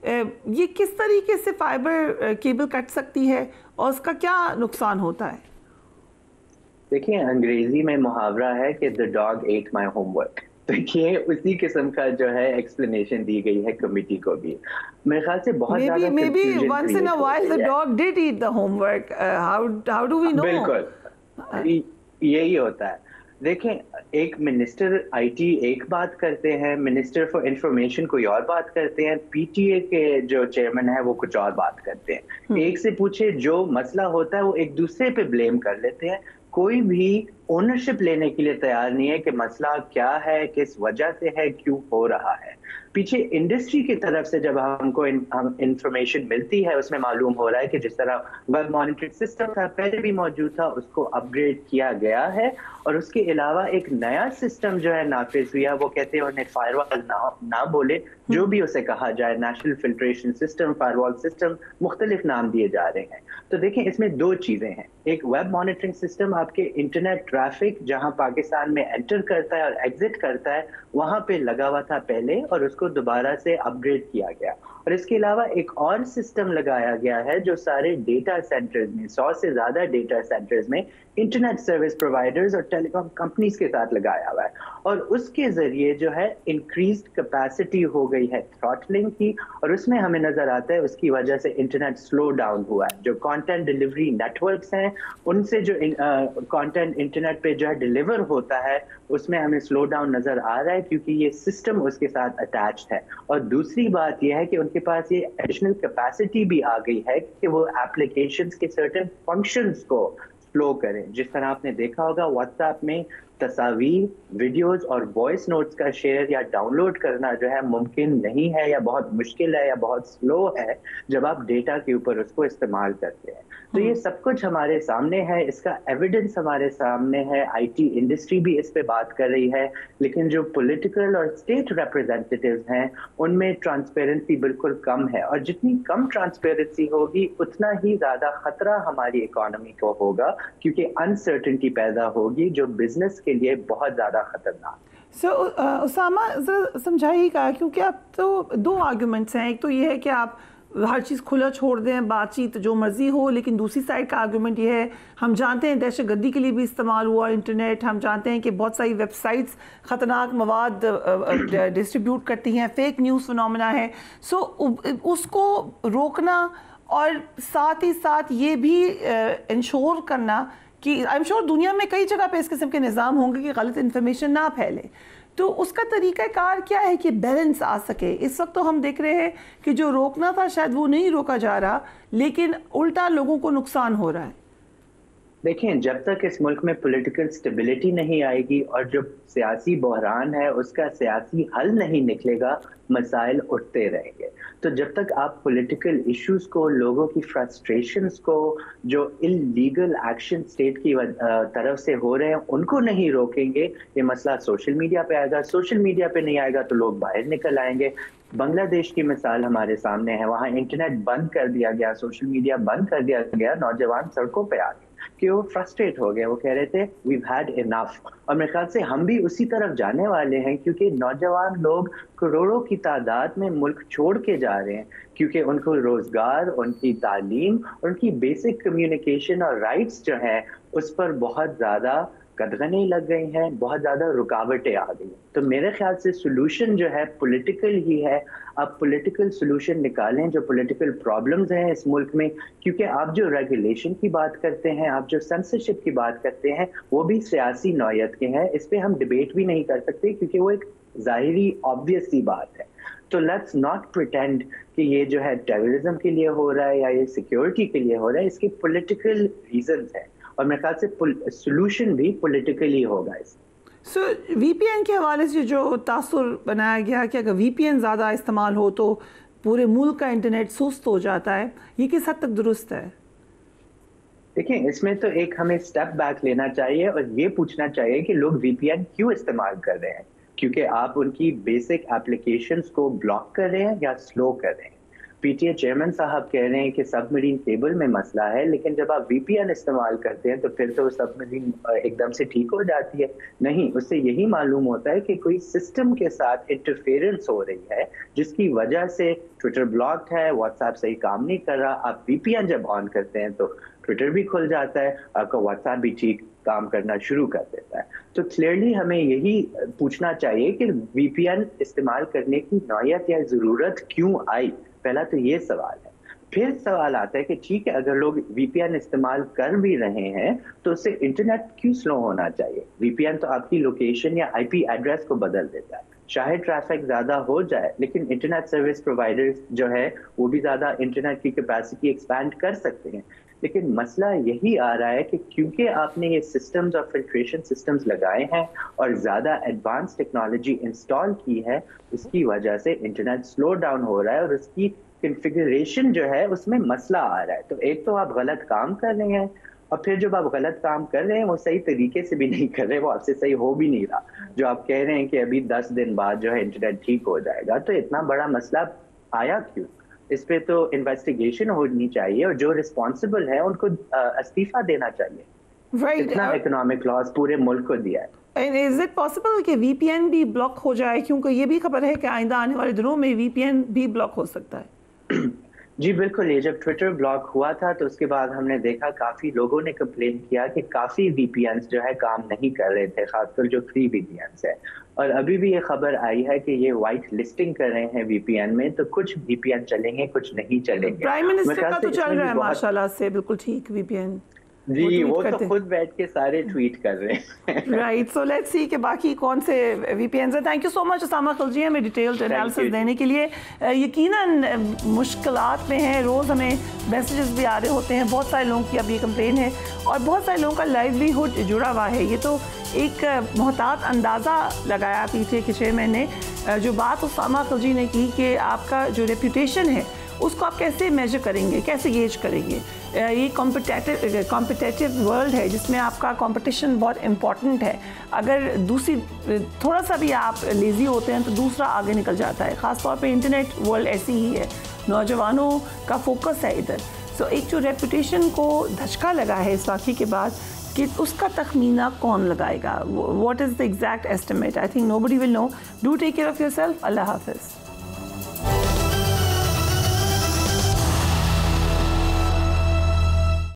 Speaker 1: ये किस तरीके से फाइबर केबल कट सकती है और उसका क्या नुकसान होता है?
Speaker 9: देखिए, अंग्रेजी में मुहावरा है कि the dog at my homework. देखिए, उसी किस्म का जो है एक्सप्लेनेशन दी गई है कमेटी को भी। मेरे ख्याल से बहुत ज़्यादा
Speaker 1: maybe once in a while the dog did eat the homework. How do we know?
Speaker 9: बिल्कुल यही होता है। देखें, एक मिनिस्टर IT एक बात करते हैं, मिनिस्टर फॉर इंफॉर्मेशन कोई और बात करते हैं, PTA के जो चेयरमैन है वो कुछ और बात करते हैं। एक से पूछे जो मसला होता है वो एक दूसरे पे ब्लेम कर लेते हैं। कोई भी ओनरशिप लेने के लिए तैयार नहीं है कि मसला क्या है, किस वजह से है, क्यों हो रहा है। पीछे इंडस्ट्री की तरफ से जब हमको इंफॉर्मेशन मिलती है उसमें मालूम हो रहा है कि जिस तरह वेब मॉनिटरिंग सिस्टम था पहले भी मौजूद था, उसको अपग्रेड किया गया है और उसके अलावा एक नया सिस्टम जो है नाफिज हुआ। वो कहते हैं उन्हें फायरवॉल ना बोले, जो भी उसे कहा जाए, national filtration system, firewall system, मुख्तलिफ नाम दिए जा रहे हैं। तो देखें इसमें दो चीजें हैं, एक वेब मॉनिटरिंग सिस्टम आपके इंटरनेट ट्रैफिक जहां पाकिस्तान में एंटर करता है और एग्जिट करता है वहां पे लगा हुआ था पहले और उसको दोबारा से अपग्रेड किया गया। और इसके अलावा एक और सिस्टम लगाया गया है जो सारे डेटा सेंटर्स में, 100 से ज्यादा डेटा सेंटर्स में इंटरनेट सर्विस प्रोवाइडर्स और टेलीकॉम कंपनीज के साथ लगाया हुआ है और उसके जरिए जो है इंक्रीज्ड कैपेसिटी हो गई है थ्रॉटलिंग की और उसमें हमें नजर आता है उसकी वजह से इंटरनेट स्लो डाउन हुआ है। जो कंटेंट डिलीवरी नेटवर्क्स हैं उनसे जो कंटेंट इंटरनेट पे जो है डिलीवर होता है उसमें हमें स्लो डाउन नजर आ रहा है क्योंकि ये सिस्टम उसके साथ अटैच्ड है। और दूसरी बात यह है कि उनके पास ये एडिशनल कैपेसिटी भी आ गई है कि वो एप्लीकेशंस के सर्टेन फंक्शंस को फ्लो करें। जिस तरह आपने देखा होगा व्हाट्सएप में तस्वीर, वीडियोस और वॉइस नोट्स का शेयर या डाउनलोड करना जो है मुमकिन नहीं है या बहुत मुश्किल है या बहुत स्लो है जब आप डेटा के ऊपर उसको इस्तेमाल करते हैं। तो ये सब कुछ हमारे सामने है, इसका एविडेंस हमारे सामने है, आईटी इंडस्ट्री भी इस पे बात कर रही है, लेकिन जो पॉलिटिकल और स्टेट रिप्रेजेंटेटिव्स हैं उनमें ट्रांसपेरेंसी बिल्कुल कम है और जितनी कम ट्रांसपेरेंसी होगी उतना ही ज्यादा खतरा हमारी इकोनॉमी को होगा क्योंकि अनसर्टेनिटी पैदा होगी जो बिजनेस के लिए बहुत ज्यादा खतरनाक।
Speaker 1: उसामा जरा समझाइएगा क्योंकि आप तो दो आर्गुमेंट्स हैं, एक तो ये है कि आप हर चीज़ खुला छोड़ दें, बातचीत जो मर्जी हो, लेकिन दूसरी साइड का आर्गुमेंट ये है हम जानते हैं दहशतगर्दी के लिए भी इस्तेमाल हुआ इंटरनेट, हम जानते हैं कि बहुत सारी वेबसाइट्स ख़तरनाक मवाद डिस्ट्रीब्यूट करती हैं, फेक न्यूज़ फिनोमेना है। सो उसको रोकना और साथ ही साथ ये भी इंश्योर करना कि आई एम श्योर दुनिया में कई जगह पे इस किस्म के निज़ाम होंगे कि गलत इन्फॉर्मेशन ना फैले, तो उसका तरीक़ाकार क्या है कि बैलेंस आ सके। इस वक्त तो हम देख रहे हैं कि जो रोकना था शायद वो नहीं रोका जा रहा, लेकिन उल्टा लोगों को नुकसान हो रहा है।
Speaker 9: देखें, जब तक इस मुल्क में पॉलिटिकल स्टेबिलिटी नहीं आएगी और जो सियासी बहरान है उसका सियासी हल नहीं निकलेगा, मसाइल उठते रहेंगे। तो जब तक आप पॉलिटिकल इश्यूज को, लोगों की फ्रस्ट्रेशंस को, जो इलीगल एक्शन स्टेट की तरफ से हो रहे हैं उनको नहीं रोकेंगे, ये मसला सोशल मीडिया पे आएगा। सोशल मीडिया पे नहीं आएगा तो लोग बाहर निकल आएंगे। बांग्लादेश की मिसाल हमारे सामने है, वहाँ इंटरनेट बंद कर दिया गया, सोशल मीडिया बंद कर दिया गया, नौजवान सड़कों पे आ गए कि वो फ्रस्ट्रेट हो गए, वो कह रहे थे वीव हैड इनफ। और मेरे ख्याल से हम भी उसी तरफ जाने वाले हैं क्योंकि नौजवान लोग करोड़ों की तादाद में मुल्क छोड़ के जा रहे हैं क्योंकि उनको रोजगार, उनकी तालीम, उनकी बेसिक कम्युनिकेशन और राइट्स जो है उस पर बहुत ज्यादा कदगनें लग गई हैं, बहुत ज्यादा रुकावटें आ गई। तो मेरे ख्याल से सोल्यूशन जो है पॉलिटिकल ही है। आप पॉलिटिकल सोल्यूशन निकालें जो पॉलिटिकल प्रॉब्लम्स हैं इस मुल्क में, क्योंकि आप जो रेगुलेशन की बात करते हैं, आप जो सेंसरशिप की बात करते हैं, वो भी सियासी नौयत के हैं। इस पे हम डिबेट भी नहीं कर सकते क्योंकि वो एक जाहिरी ऑब्वियस सी बात है। तो लेट्स नॉट प्रिटेंड कि ये जो है टेररिज्म के लिए हो रहा है या ये सिक्योरिटी के लिए हो रहा है, इसके पॉलिटिकल रीजंस हैं और मेरे ख्याल से सोल्यूशन भी पॉलिटिकली होगा इसमें।
Speaker 1: सो VPN के हवाले से जो तासुर बनाया गया कि अगर VPN ज़्यादा इस्तेमाल हो तो पूरे मुल्क का इंटरनेट सुस्त हो जाता है, ये किस हद तक दुरुस्त है?
Speaker 9: देखिए, इसमें तो एक हमें स्टेप बैक लेना चाहिए और ये पूछना चाहिए कि लोग VPN क्यों इस्तेमाल कर रहे हैं। क्योंकि आप उनकी बेसिक एप्लीकेशंस को ब्लॉक कर रहे हैं या स्लो कर रहे हैं। PTA चेयरमैन साहब कह रहे हैं कि सबमरीन केबल में मसला है, लेकिन जब आप VPN इस्तेमाल करते हैं तो फिर तो सबमरीन एकदम से ठीक हो जाती है। नहीं, उससे यही मालूम होता है कि कोई सिस्टम के साथ इंटरफेरेंस हो रही है जिसकी वजह से ट्विटर ब्लॉक्ड है, व्हाट्सएप सही काम नहीं कर रहा। आप VPN जब ऑन करते हैं तो ट्विटर भी खुल जाता है, आपका व्हाट्सएप भी ठीक काम करना शुरू कर देता है। तो क्लियरली हमें यही पूछना चाहिए कि VPN इस्तेमाल करने की नौयत या ज़रूरत क्यों आई। पहला तो ये सवाल है। फिर सवाल आता है कि ठीक है, अगर लोग VPN इस्तेमाल कर भी रहे हैं तो उससे इंटरनेट क्यों स्लो होना चाहिए? VPN तो आपकी लोकेशन या IP एड्रेस को बदल देता है। चाहे ट्रैफिक ज़्यादा हो जाए, लेकिन इंटरनेट सर्विस प्रोवाइडर्स जो है वो भी ज़्यादा इंटरनेट की कैपेसिटी एक्सपैंड कर सकते हैं। लेकिन मसला यही आ रहा है कि क्योंकि आपने ये सिस्टम्स और फिल्ट्रेशन सिस्टम्स लगाए हैं और ज़्यादा एडवांस टेक्नोलॉजी इंस्टॉल की है, उसकी वजह से इंटरनेट स्लो डाउन हो रहा है और उसकी कॉन्फ़िगरेशन जो है उसमें मसला आ रहा है। तो एक तो आप गलत काम कर रहे हैं, और फिर जब आप गलत काम कर रहे हैं वो सही तरीके से भी नहीं कर रहे, वो आपसे सही हो भी नहीं रहा। जो आप कह रहे हैं कि अभी 10 दिन बाद जो है इंटरनेट ठीक हो जाएगा, तो इतना बड़ा मसला आया क्यों? इस पे तो इन्वेस्टिगेशन होनी चाहिए और जो रिस्पॉन्सिबल है उनको इस्तीफा देना चाहिए। इतना इकोनॉमिक लॉस पूरे मुल्क को दिया है।
Speaker 1: इज इट पॉसिबल कि VPN भी ब्लॉक हो जाए, क्योंकि ये भी खबर है कि आइंदा आने वाले दिनों में VPN भी ब्लॉक हो सकता है?
Speaker 9: जी बिल्कुल, ये जब ट्विटर ब्लॉक हुआ था तो उसके बाद हमने देखा काफ़ी लोगों ने कंप्लेन किया कि काफ़ी VPNs जो है काम नहीं कर रहे थे, खासकर जो फ्री VPNs है। और अभी भी ये खबर आई है कि ये वाइट लिस्टिंग कर रहे हैं VPN में, तो कुछ VPN चलेंगे कुछ नहीं चलेंगे।
Speaker 1: प्राइम मिनिस्टर का तो चल रहा है माशाल्लाह से बिल्कुल ठीक VPN।
Speaker 9: जी वो तो खुद बैठ के सारे ट्वीट कर रहे हैं।
Speaker 1: राइट, सो लेट्स सी कि बाकी कौन से VPNs हैं। Thank you so much Usama Khilji हमें डिटेल्ड एनालिसिस देने के लिए। यकीनन मुश्किलात में हैं, रोज़ हमें मैसेजेस भी आ रहे होते हैं, बहुत सारे लोगों की अब ये कंप्लेन है और बहुत सारे लोगों का लाइवलीहुड जुड़ा हुआ है। ये तो एक मोहतात अंदाज़ा लगाया पीछे के चेयरमैन ने, जो बात उसामा खिलजी ने की कि आपका जो रेपूटेशन है उसको आप कैसे मेजर करेंगे, कैसे गेज करेंगे। ये कॉम्पिटिटिव वर्ल्ड है जिसमें आपका कंपटीशन बहुत इम्पॉर्टेंट है। अगर दूसरी थोड़ा सा भी आप लेज़ी होते हैं तो दूसरा आगे निकल जाता है। ख़ास तौर पे इंटरनेट वर्ल्ड ऐसी ही है, नौजवानों का फोकस है इधर। सो एक जो रेपूटेशन को धचका लगा है इस वाक़े के बाद कि उसका तखमीना कौन लगाएगा, what is the exact estimate, I think nobody will know. Do take care of yourself. अल्लाह हाफ़िज़।